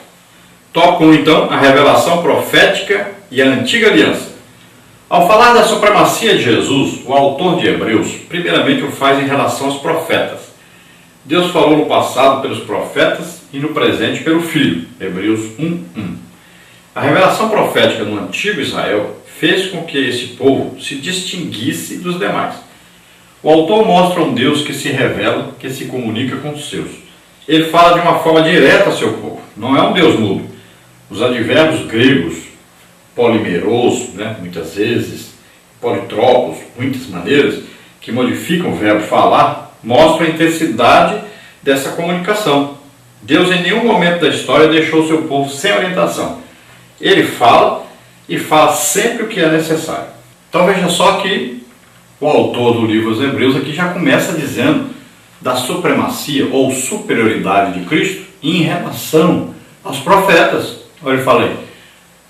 Tópico 1, então, a revelação profética e a antiga aliança. Ao falar da supremacia de Jesus, o autor de Hebreus, primeiramente o faz em relação aos profetas. Deus falou no passado pelos profetas e no presente pelo Filho. Hebreus 1:1. A revelação profética no antigo Israel fez com que esse povo se distinguisse dos demais. O autor mostra um Deus que se revela, que se comunica com os seus. Ele fala de uma forma direta ao seu povo, não é um Deus mudo. Os advérbios gregos, polimeros, muitas vezes, politropos, muitas maneiras, que modificam o verbo falar, mostram a intensidade dessa comunicação. Deus em nenhum momento da história deixou seu povo sem orientação. Ele fala e fala sempre o que é necessário. Então veja só que o autor do livro aos Hebreus aqui já começa dizendo da supremacia ou superioridade de Cristo em relação aos profetas. Olha, ele fala aí,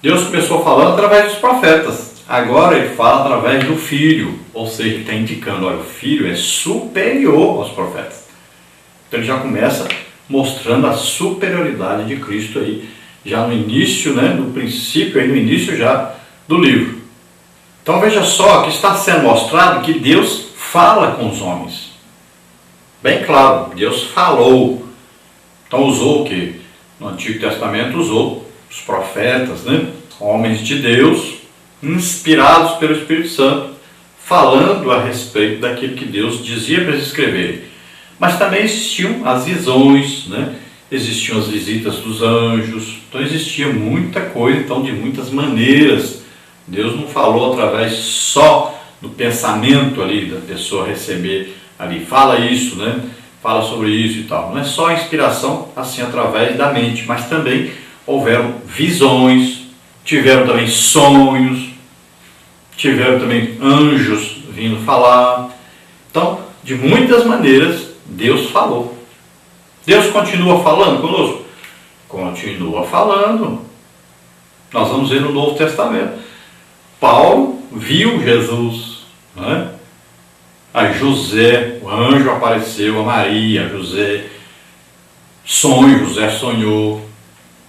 Deus começou falando através dos profetas, agora ele fala através do Filho, ou seja, ele está indicando, olha, o Filho é superior aos profetas. Então ele já começa mostrando a superioridade de Cristo aí, já no início, no princípio, aí no início já do livro. Então veja só que está sendo mostrado que Deus fala com os homens. Bem claro, Deus falou. Então usou o que? No Antigo Testamento usou os profetas, homens de Deus, inspirados pelo Espírito Santo, falando a respeito daquilo que Deus dizia para eles escreverem. Mas também existiam as visões, existiam as visitas dos anjos, então existia muita coisa, então de muitas maneiras. Deus não falou através só do pensamento ali da pessoa receber ali, fala isso, fala sobre isso e tal. Não é só a inspiração assim através da mente, mas também houveram visões, tiveram também sonhos, tiveram também anjos vindo falar. Então, de muitas maneiras, Deus falou. Deus continua falando conosco? Continua falando. Nós vamos ver no Novo Testamento. Paulo viu Jesus, a José, o anjo apareceu a Maria, a José, José sonhou.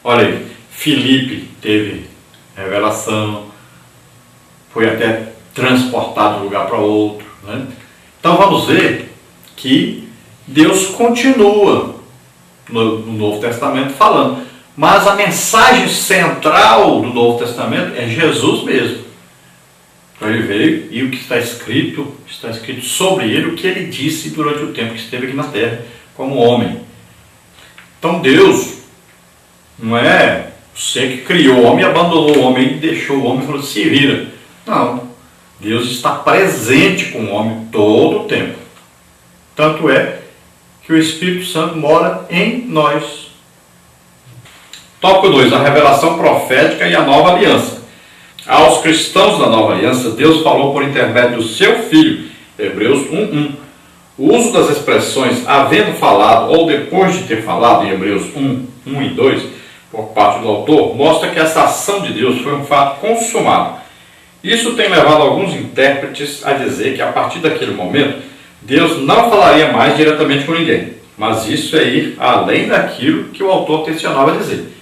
Olha aí, Filipe teve revelação, foi até transportado de um lugar para outro. Então vamos ver que Deus continua no Novo Testamento falando, mas a mensagem central do Novo Testamento é Jesus mesmo. Então ele veio e o que está escrito sobre ele, o que ele disse durante o tempo que esteve aqui na terra como homem. Então Deus não é você que criou o homem, abandonou o homem e deixou o homem e falou, se vira. Não, Deus está presente com o homem todo o tempo. Tanto é que o Espírito Santo mora em nós. Tópico 2, a revelação profética e a nova aliança. Aos cristãos da nova aliança, Deus falou por intermédio do seu Filho, Hebreus 1:1. O uso das expressões havendo falado ou depois de ter falado, em Hebreus 1:1 e 2, por parte do autor, mostra que essa ação de Deus foi um fato consumado. Isso tem levado alguns intérpretes a dizer que a partir daquele momento Deus não falaria mais diretamente com ninguém, mas isso é ir além daquilo que o autor tensionava dizer.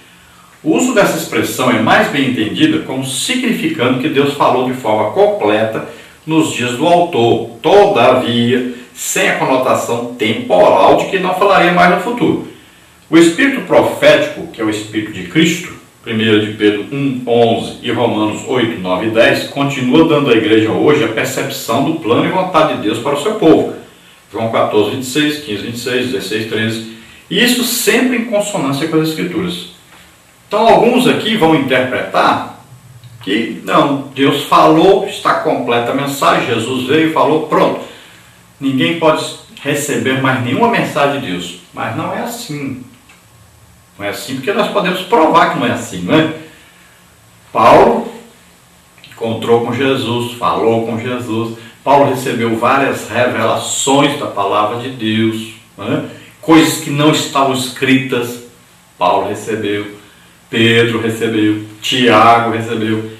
O uso dessa expressão é mais bem entendida como significando que Deus falou de forma completa nos dias do autor, todavia, sem a conotação temporal de que não falaria mais no futuro. O espírito profético, que é o espírito de Cristo, 1 de Pedro 1:11 e Romanos 8, 9 e 10, continua dando à igreja hoje a percepção do plano e vontade de Deus para o seu povo. João 14, 26, 15, 26, 16, 13. E isso sempre em consonância com as Escrituras. Então alguns aqui vão interpretar que não, Deus falou, está completa a mensagem, Jesus veio e falou, pronto. Ninguém pode receber mais nenhuma mensagem de Deus. Mas não é assim. Não é assim porque nós podemos provar que não é assim, não é? Paulo encontrou com Jesus, falou com Jesus. Paulo recebeu várias revelações da palavra de Deus, não é? Coisas que não estavam escritas. Paulo recebeu, Pedro recebeu, Tiago recebeu.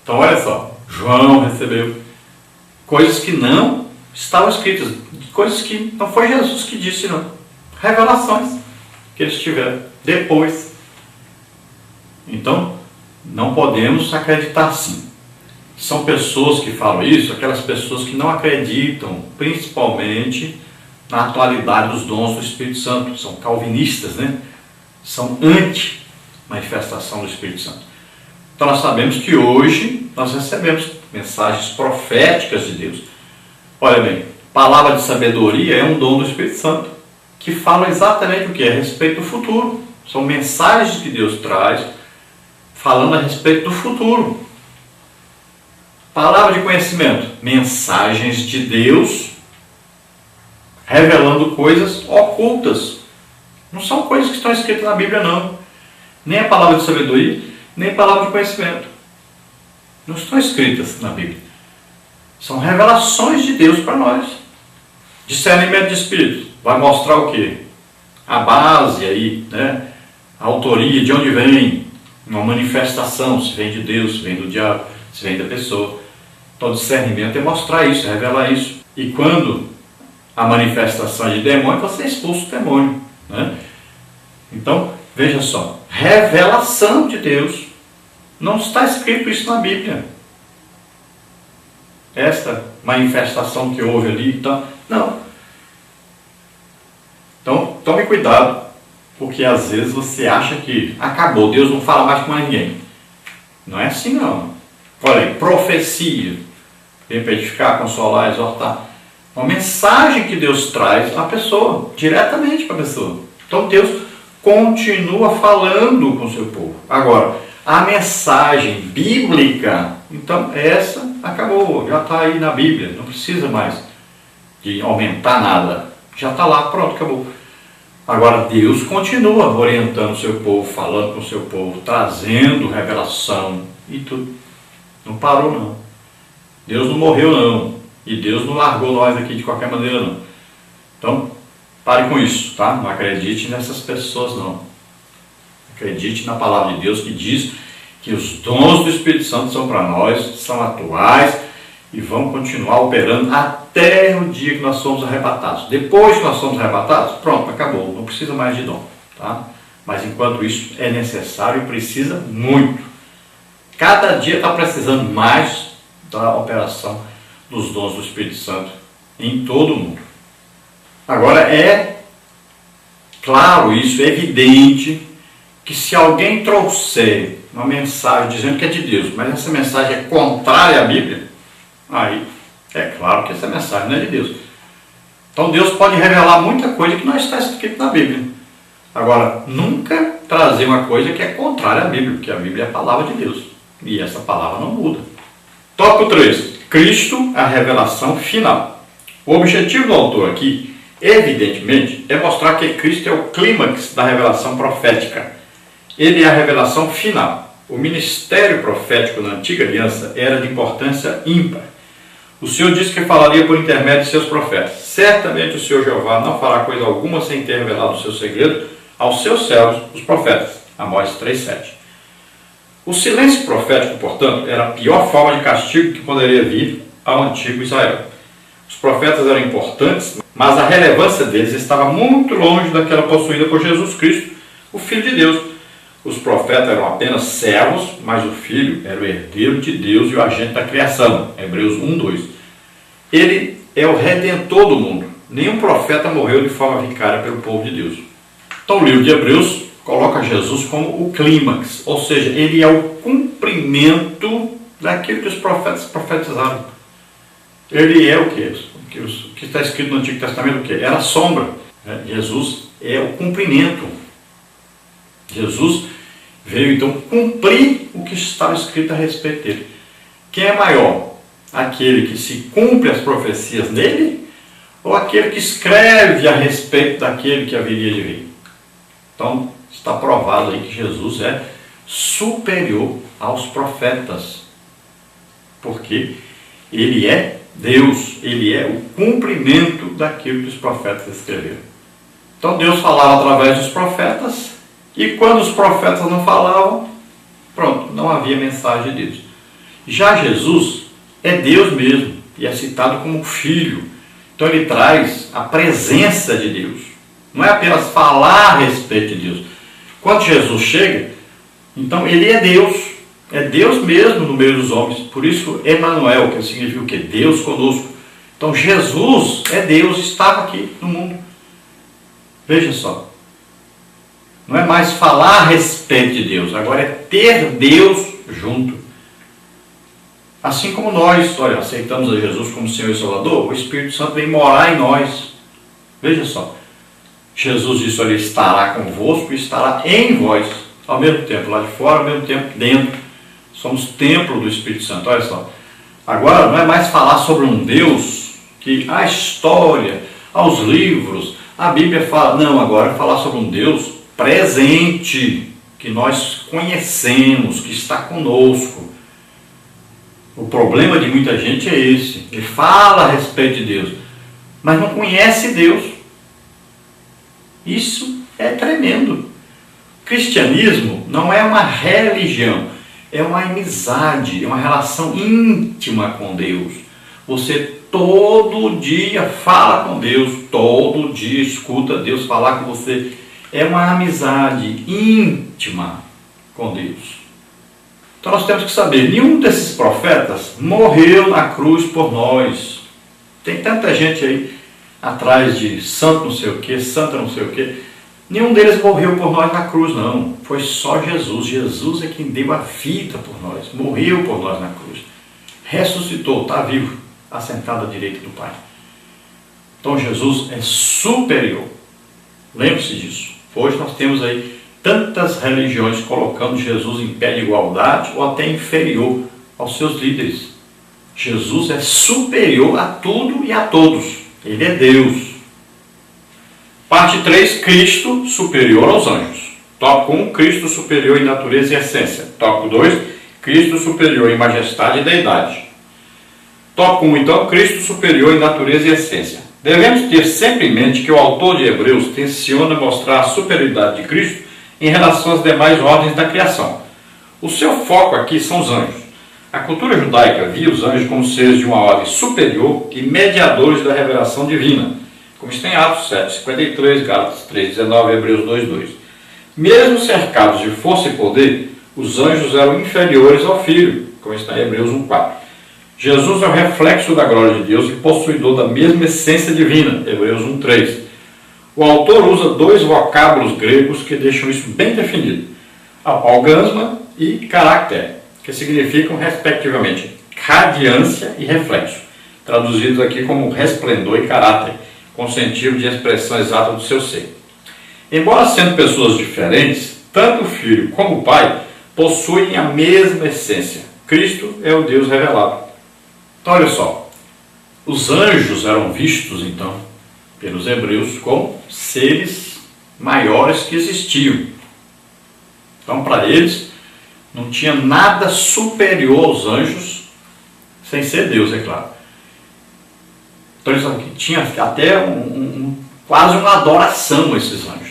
Então olha só, João recebeu. Coisas que não estavam escritas, coisas que não foi Jesus que disse, não. Revelações que eles tiveram depois. Então, não podemos acreditar assim. São pessoas que falam isso, aquelas pessoas que não acreditam, principalmente na atualidade dos dons do Espírito Santo. São calvinistas, né? São anti-manifestação do Espírito Santo. Então, nós sabemos que hoje nós recebemos mensagens proféticas de Deus. Olha bem, palavra de sabedoria é um dom do Espírito Santo, que fala exatamente o que? A respeito do futuro. São mensagens que Deus traz, falando a respeito do futuro. Palavra de conhecimento, mensagens de Deus, revelando coisas ocultas. Não são coisas que estão escritas na Bíblia, não. Nem a palavra de sabedoria, nem a palavra de conhecimento. Não estão escritas na Bíblia. São revelações de Deus para nós. Discernimento de espírito vai mostrar o quê? A base aí, né? A autoria, de onde vem, uma manifestação, se vem de Deus, se vem do diabo, se vem da pessoa. Então, discernimento é mostrar isso, é revelar isso. E quando a manifestação é de demônio, você expulsa o demônio, né? Então, veja só, revelação de Deus. Não está escrito isso na Bíblia. Esta manifestação que houve ali, então, não. Então, tome cuidado, porque às vezes você acha que acabou, Deus não fala mais com ninguém. Não é assim, não. Olha aí, profecia, vem para edificar, consolar, exortar. Uma mensagem que Deus traz à pessoa, diretamente para a pessoa. Então, Deus continua falando com o seu povo. Agora, a mensagem bíblica, então essa acabou, já está aí na Bíblia, não precisa mais de aumentar nada, já está lá, pronto, acabou. Agora Deus continua orientando o seu povo, falando com o seu povo, trazendo revelação e tudo. Não parou não. Deus não morreu não, e Deus não largou nós aqui de qualquer maneira não. Então, pare com isso, tá? Não acredite nessas pessoas não. Acredite na palavra de Deus que diz que os dons do Espírito Santo são para nós, são atuais e vão continuar operando até o dia que nós somos arrebatados. Depois que nós somos arrebatados, pronto, acabou, não precisa mais de dom, tá? Mas enquanto isso é necessário e precisa muito. Cada dia está precisando mais da operação dos dons do Espírito Santo em todo o mundo. Agora é claro isso, é evidente, que se alguém trouxer uma mensagem dizendo que é de Deus, mas essa mensagem é contrária à Bíblia, aí é claro que essa mensagem não é de Deus. Então Deus pode revelar muita coisa que não está escrito na Bíblia. Agora, nunca trazer uma coisa que é contrária à Bíblia, porque a Bíblia é a palavra de Deus. E essa palavra não muda. Tópico 3. Cristo, a revelação final. O objetivo do autor aqui, evidentemente, é mostrar que Cristo é o clímax da revelação profética. Ele é a revelação final. O ministério profético na antiga aliança era de importância ímpar. O Senhor disse que falaria por intermédio de seus profetas. Certamente o Senhor Jeová não fará coisa alguma sem ter revelado o seu segredo aos seus servos, os profetas. Amós 3,7. O silêncio profético, portanto, era a pior forma de castigo que poderia vir ao antigo Israel. Os profetas eram importantes, mas a relevância deles estava muito longe daquela possuída por Jesus Cristo, o Filho de Deus. Os profetas eram apenas servos, mas o Filho era o herdeiro de Deus e o agente da criação. Hebreus 1:2. Ele é o redentor do mundo. Nenhum profeta morreu de forma vicária pelo povo de Deus. Então o livro de Hebreus coloca Jesus como o clímax, ou seja, ele é o cumprimento daquilo que os profetas profetizaram. Ele é o que? O que está escrito no Antigo Testamento, o que? Era a sombra. Jesus é o cumprimento. Jesus veio então cumprir o que estava escrito a respeito dele. Quem é maior? Aquele que se cumpre as profecias nele ou aquele que escreve a respeito daquele que haveria de vir? Então está provado aí que Jesus é superior aos profetas, porque ele é Deus, ele é o cumprimento daquilo que os profetas escreveram. Então Deus falava através dos profetas, e quando os profetas não falavam, pronto, não havia mensagem de Deus. Já Jesus é Deus mesmo, e é citado como Filho. Então ele traz a presença de Deus. Não é apenas falar a respeito de Deus. Quando Jesus chega, então ele é Deus mesmo no meio dos homens. Por isso, Emanuel, que significa o quê? Deus conosco. Então Jesus é Deus, estava aqui no mundo. Veja só. Não é mais falar a respeito de Deus, agora é ter Deus junto. Assim como nós, aceitamos a Jesus como Senhor e Salvador, o Espírito Santo vem morar em nós. Veja só. Jesus disse, ele estará convosco e estará em vós, ao mesmo tempo lá de fora, ao mesmo tempo dentro. Somos templo do Espírito Santo, olha só. Agora não é mais falar sobre um Deus que a história, aos livros, a Bíblia fala. Não, agora é falar sobre um Deus presente, que nós conhecemos, que está conosco. O problema de muita gente é esse. Ele fala a respeito de Deus, mas não conhece Deus. Isso é tremendo. Cristianismo não é uma religião, é uma amizade, é uma relação íntima com Deus. Você todo dia fala com Deus, todo dia escuta Deus falar com você. É uma amizade íntima com Deus. Então nós temos que saber, nenhum desses profetas morreu na cruz por nós. Tem tanta gente aí atrás de santo não sei o que, santa não sei o que. Nenhum deles morreu por nós na cruz, não. Foi só Jesus. Jesus é quem deu a vida por nós, morreu por nós na cruz. Ressuscitou, está vivo, assentado à direita do Pai. Então Jesus é superior. Lembre-se disso. Hoje nós temos aí tantas religiões colocando Jesus em pé de igualdade ou até inferior aos seus líderes. Jesus é superior a tudo e a todos. Ele é Deus. Parte 3, Cristo superior aos anjos. Tópico 1, Cristo superior em natureza e essência. Tópico 2, Cristo superior em majestade e deidade. Tópico 1, então, Cristo superior em natureza e essência. Devemos ter sempre em mente que o autor de Hebreus tenciona mostrar a superioridade de Cristo em relação às demais ordens da criação. O seu foco aqui são os anjos. A cultura judaica via os anjos como seres de uma ordem superior e mediadores da revelação divina, como está em Atos 7:53, Gálatas 3:19 e Hebreus 2:2. Mesmo cercados de força e poder, os anjos eram inferiores ao Filho, como está em Hebreus 1:4. Jesus é o reflexo da glória de Deus e possuidor da mesma essência divina, Hebreus 1:3. O autor usa dois vocábulos gregos que deixam isso bem definido: algasma e caráter, que significam, respectivamente, radiância e reflexo, traduzidos aqui como resplendor e caráter, com sentido de expressão exata do seu ser. Embora sendo pessoas diferentes, tanto o Filho como o Pai possuem a mesma essência. Cristo é o Deus revelado. Então, olha só, os anjos eram vistos, então, pelos hebreus como seres maiores que existiam. Então, para eles, não tinha nada superior aos anjos, sem ser Deus, é claro. Então, eles tinham até quase uma adoração a esses anjos.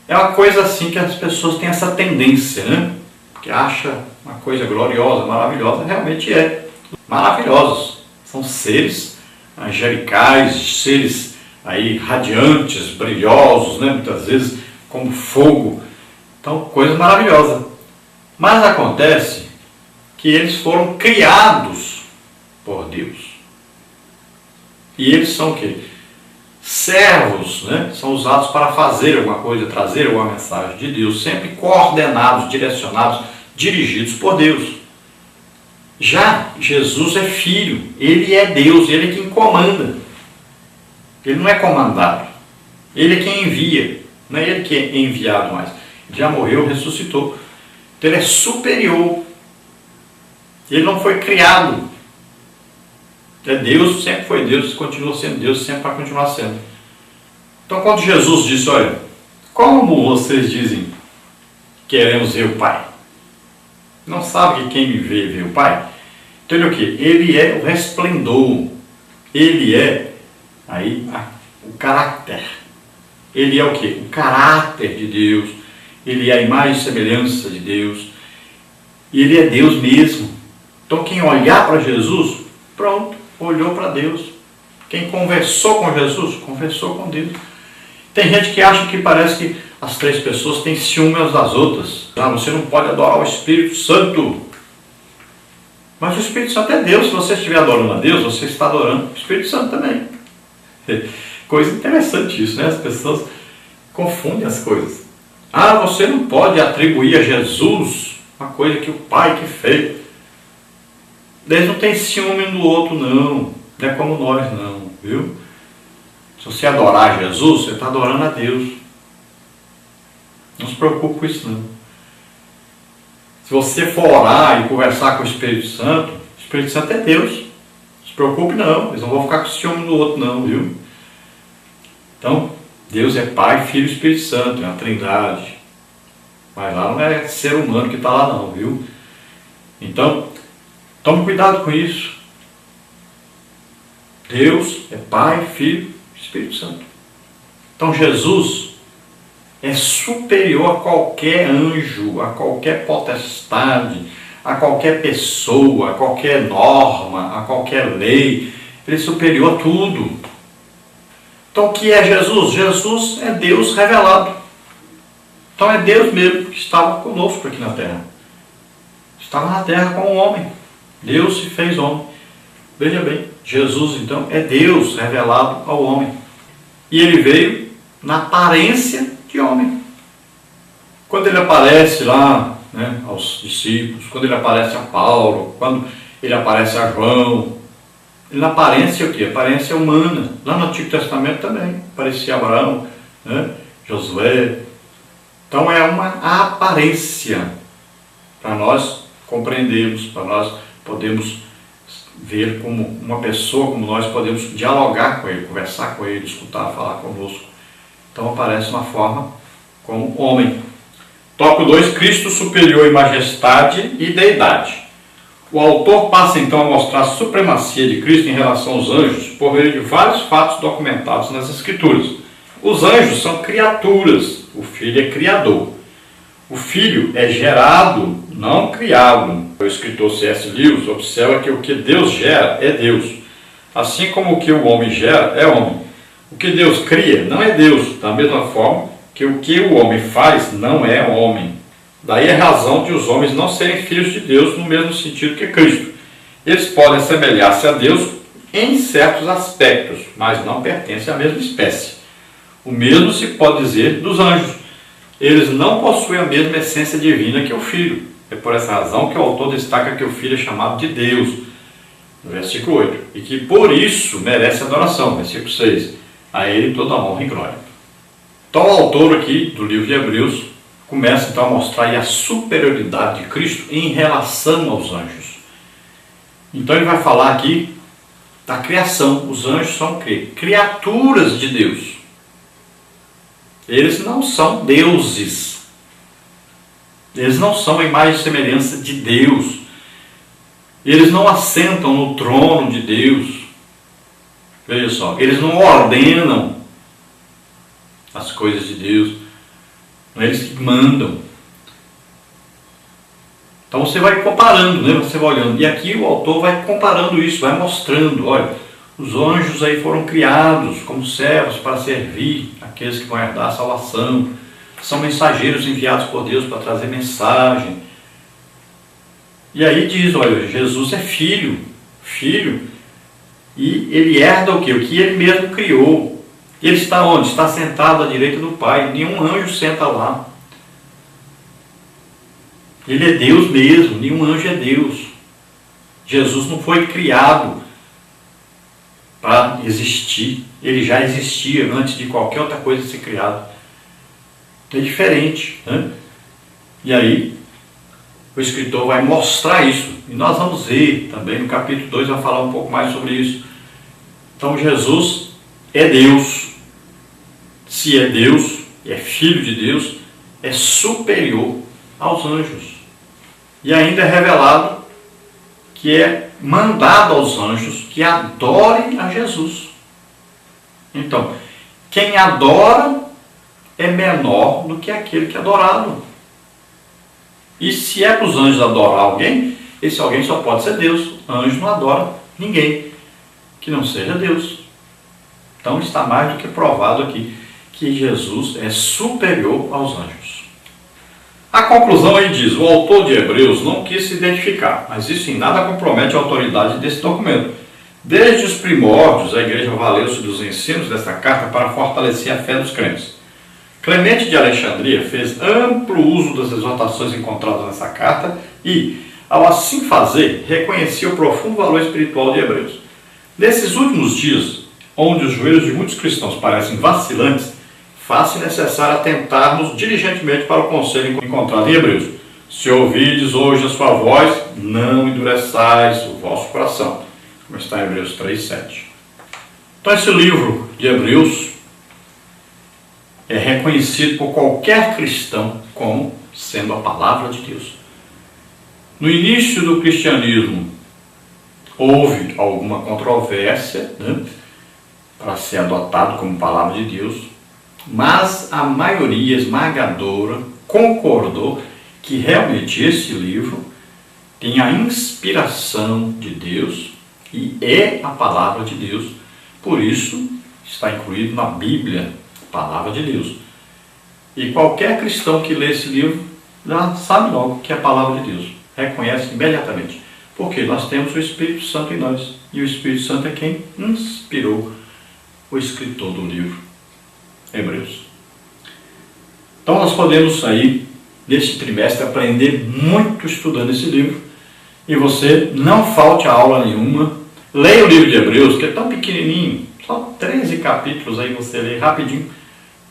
É uma coisa assim que as pessoas têm essa tendência, né? Que acha uma coisa gloriosa, maravilhosa, realmente é. Maravilhosos, são seres angelicais, seres aí radiantes, brilhosos, né? Muitas vezes como fogo. Então, coisa maravilhosa. Mas acontece que eles foram criados por Deus. E eles são o quê? Servos, né? São usados para fazer alguma coisa, trazer alguma mensagem de Deus, sempre coordenados, direcionados, dirigidos por Deus. Já Jesus é filho, ele é Deus, ele é quem comanda. Ele não é comandado, ele é quem envia, não é ele que é enviado mais. Ele já morreu, ressuscitou. Então ele é superior. Ele não foi criado. É Deus, sempre foi Deus, continua sendo Deus, sempre vai continuar sendo. Então quando Jesus disse, olha, como vocês dizem, queremos ver o Pai? Não sabe que quem me vê o Pai? Então ele é o quê? Ele é o resplendor. Ele é aí o caráter. Ele é o quê? O caráter de Deus. Ele é a imagem e semelhança de Deus. Ele é Deus mesmo. Então quem olhar para Jesus, pronto, olhou para Deus. Quem conversou com Jesus, conversou com Deus. Tem gente que acha que parece que as três pessoas têm ciúme umas das outras. Ah, você não pode adorar o Espírito Santo. Mas o Espírito Santo é Deus. Se você estiver adorando a Deus, você está adorando o Espírito Santo também. Coisa interessante isso, né? As pessoas confundem as coisas. Ah, você não pode atribuir a Jesus uma coisa que o Pai que fez. Eles não têm ciúme um do outro, não. Não é como nós, não. Viu? Se você adorar Jesus, você está adorando a Deus. Não se preocupe com isso, não. Se você for orar e conversar com o Espírito Santo é Deus. Não se preocupe, não. Eles não vão ficar com ciúme um do outro, não, viu? Então, Deus é Pai, Filho e Espírito Santo, é a Trindade. Mas lá não é ser humano que está lá, não, viu? Então, tome cuidado com isso. Deus é Pai, Filho e Espírito Santo. Então, Jesus é superior a qualquer anjo, a qualquer potestade, a qualquer pessoa, a qualquer norma, a qualquer lei. Ele é superior a tudo. Então o que é Jesus? Jesus é Deus revelado. Então é Deus mesmo que estava conosco aqui na terra. Estava na terra como um homem. Deus se fez homem. Veja bem, Jesus então é Deus revelado ao homem. E ele veio na aparência de homem. Quando ele aparece lá, né, aos discípulos, quando ele aparece a Paulo, quando ele aparece a João, ele na aparência o quê? Aparência humana. Lá no Antigo Testamento também aparecia Abraão, né, Josué. Então é uma aparência para nós compreendermos, para nós podermos ver como uma pessoa, como nós podemos dialogar com ele, conversar com ele, escutar, falar conosco. Então aparece uma forma como homem. Tópico 2, Cristo superior em majestade e deidade. O autor passa então a mostrar a supremacia de Cristo em relação aos anjos por meio de vários fatos documentados nas Escrituras. Os anjos são criaturas, o Filho é criador. O Filho é gerado, não criado. O escritor C.S. Lewis observa que o que Deus gera é Deus, assim como o que o homem gera é homem. O que Deus cria não é Deus, da mesma forma que o homem faz não é homem. Daí a razão de os homens não serem filhos de Deus no mesmo sentido que Cristo. Eles podem assemelhar-se a Deus em certos aspectos, mas não pertencem à mesma espécie. O mesmo se pode dizer dos anjos. Eles não possuem a mesma essência divina que o Filho. É por essa razão que o autor destaca que o Filho é chamado de Deus, no versículo 8, e que por isso merece adoração, versículo 6. A ele toda a honra e glória. Então o autor aqui do livro de Hebreus começa então a mostrar aí a superioridade de Cristo em relação aos anjos. Então ele vai falar aqui da criação. Os anjos são criaturas de Deus. Eles não são deuses. Eles não são a imagem e semelhança de Deus. Eles não assentam no trono de Deus. Veja só, eles não ordenam as coisas de Deus. Não é eles que mandam. Então você vai comparando, né? Você vai olhando. E aqui o autor vai comparando isso, vai mostrando. Olha, Os anjos aí foram criados como servos para servir aqueles que vão herdar a salvação. São mensageiros enviados por Deus para trazer mensagem. E aí diz, olha, Jesus é filho, e ele herda o quê? O que ele mesmo criou. Ele está onde? Está sentado à direita do Pai. Nenhum anjo senta lá. Ele é Deus mesmo, nenhum anjo é Deus. Jesus não foi criado para existir. Ele já existia antes de qualquer outra coisa ser criada. É diferente, né? E aí, o escritor vai mostrar isso. E nós vamos ver também, no capítulo 2, vai falar um pouco mais sobre isso. Então, Jesus é Deus. Se é Deus, é filho de Deus, é superior aos anjos. E ainda é revelado que é mandado aos anjos que adorem a Jesus. Então, quem adora é menor do que aquele que é adorado. E se é para os anjos adorar alguém, esse alguém só pode ser Deus. Anjo não adora ninguém que não seja Deus. Então está mais do que provado aqui que Jesus é superior aos anjos. A conclusão aí diz, o autor de Hebreus não quis se identificar, mas isso em nada compromete a autoridade desse documento. Desde os primórdios, a igreja valeu-se dos ensinos desta carta para fortalecer a fé dos crentes. Clemente de Alexandria fez amplo uso das exortações encontradas nessa carta e, ao assim fazer, reconhecia o profundo valor espiritual de Hebreus. Nesses últimos dias, onde os joelhos de muitos cristãos parecem vacilantes, faz-se necessário atentarmos diligentemente para o conselho encontrado em Hebreus. Se ouvides hoje a sua voz, não endureçais o vosso coração, como está em Hebreus 3:7. Então esse livro de Hebreus é reconhecido por qualquer cristão como sendo a palavra de Deus. No início do cristianismo, houve alguma controvérsia, né, para ser adotado como palavra de Deus, mas a maioria esmagadora concordou que realmente esse livro tem a inspiração de Deus e é a palavra de Deus, por isso está incluído na Bíblia, palavra de Deus. E qualquer cristão que lê esse livro já sabe logo que é a palavra de Deus, reconhece imediatamente, porque nós temos o Espírito Santo em nós, e o Espírito Santo é quem inspirou o escritor do livro Hebreus. Então nós podemos aí, neste trimestre, aprender muito estudando esse livro, e você não falte a aula nenhuma. Leia o livro de Hebreus, que é tão pequenininho, só 13 capítulos aí você lê rapidinho.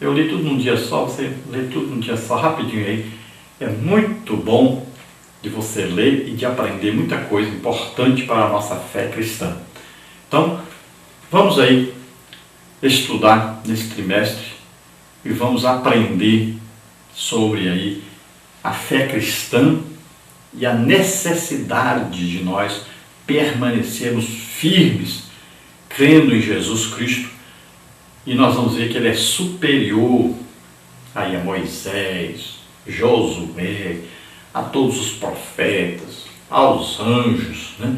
Eu li tudo num dia só, você lê tudo num dia só, rapidinho aí. É muito bom de você ler e de aprender muita coisa importante para a nossa fé cristã. Então, vamos aí estudar nesse trimestre e vamos aprender sobre aí a fé cristã e a necessidade de nós permanecermos firmes, crendo em Jesus Cristo. E nós vamos ver que ele é superior aí a Moisés, Josué, a todos os profetas, aos anjos, né?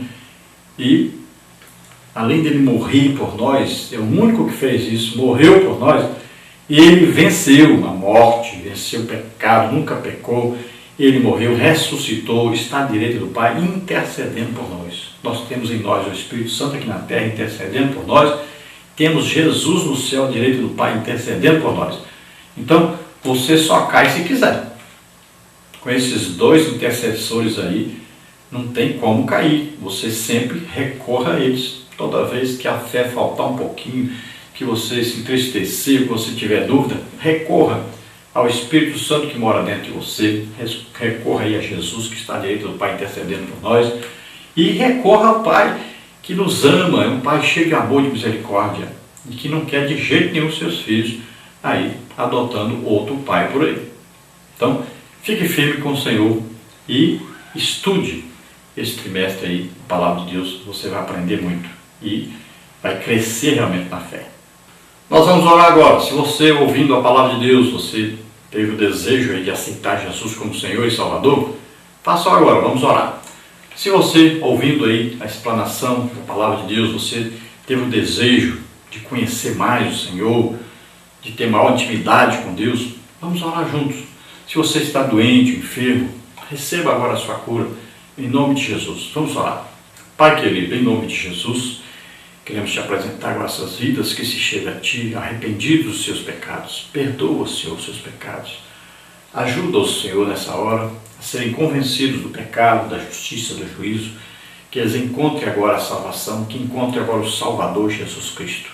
E além dele morrer por nós, é o único que fez isso, morreu por nós, e ele venceu a morte, venceu o pecado, nunca pecou, ele morreu, ressuscitou, está à direita do Pai, intercedendo por nós. Nós temos em nós o Espírito Santo aqui na terra, intercedendo por nós, temos Jesus no céu, à direita do Pai, intercedendo por nós. Então, você só cai se quiser. Com esses dois intercessores aí, não tem como cair. Você sempre recorra a eles. Toda vez que a fé faltar um pouquinho, que você se entristecer, que você tiver dúvida, recorra ao Espírito Santo que mora dentro de você, recorra aí a Jesus que está à direita do Pai intercedendo por nós, e recorra ao Pai que nos ama, é um Pai cheio de amor e de misericórdia, e que não quer de jeito nenhum seus filhos aí adotando outro pai por aí. Então, fique firme com o Senhor e estude esse trimestre aí, a palavra de Deus, você vai aprender muito e vai crescer realmente na fé. Nós vamos orar agora. Se você, ouvindo a palavra de Deus, você teve o desejo aí de aceitar Jesus como Senhor e Salvador, faça agora, vamos orar. Se você, ouvindo aí a explanação da palavra de Deus, você teve o desejo de conhecer mais o Senhor, de ter maior intimidade com Deus, vamos orar juntos. Se você está doente, enfermo, receba agora a sua cura, em nome de Jesus. Vamos orar. Pai querido, em nome de Jesus, queremos te apresentar agora essas vidas que se chegam a ti, arrependidos dos seus pecados. Perdoa, Senhor, os seus pecados. Ajuda-os, Senhor, nessa hora, a serem convencidos do pecado, da justiça, do juízo, que eles encontrem agora a salvação, que encontrem agora o Salvador Jesus Cristo.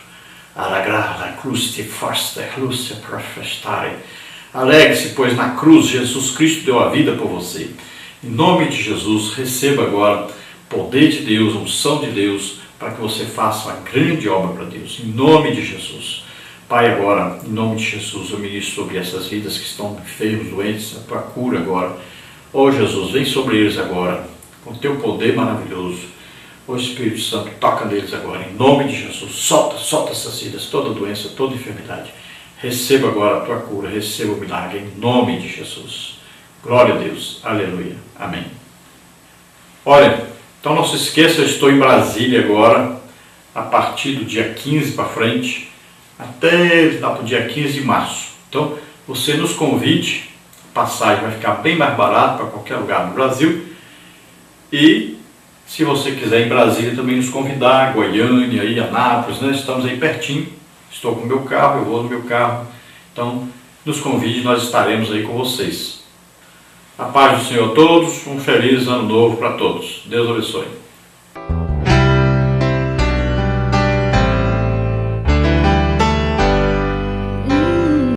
Alegre-se, pois na cruz Jesus Cristo deu a vida por você. Em nome de Jesus, receba agora poder de Deus, unção de Deus, para que você faça uma grande obra para Deus. Em nome de Jesus. Pai, agora, em nome de Jesus, eu ministro sobre essas vidas que estão enfermos, doentes, a tua cura agora. Oh Jesus, vem sobre eles agora, com o teu poder maravilhoso. O Espírito Santo, toca neles agora, em nome de Jesus. Solta essas vidas, toda doença, toda enfermidade. Receba agora a tua cura, receba o milagre, em nome de Jesus. Glória a Deus, aleluia, amém. Olha, então não se esqueça, eu estou em Brasília agora, a partir do dia 15 para frente, até o dia 15 de março. Então, você nos convide, a passagem vai ficar bem mais barata para qualquer lugar do Brasil. E se você quiser em Brasília também nos convidar, Goiânia, aí, Anápolis, né? Estamos aí pertinho, estou com o meu carro, eu vou no meu carro. Então, nos convide, nós estaremos aí com vocês. A paz do Senhor a todos, um feliz ano novo para todos. Deus abençoe.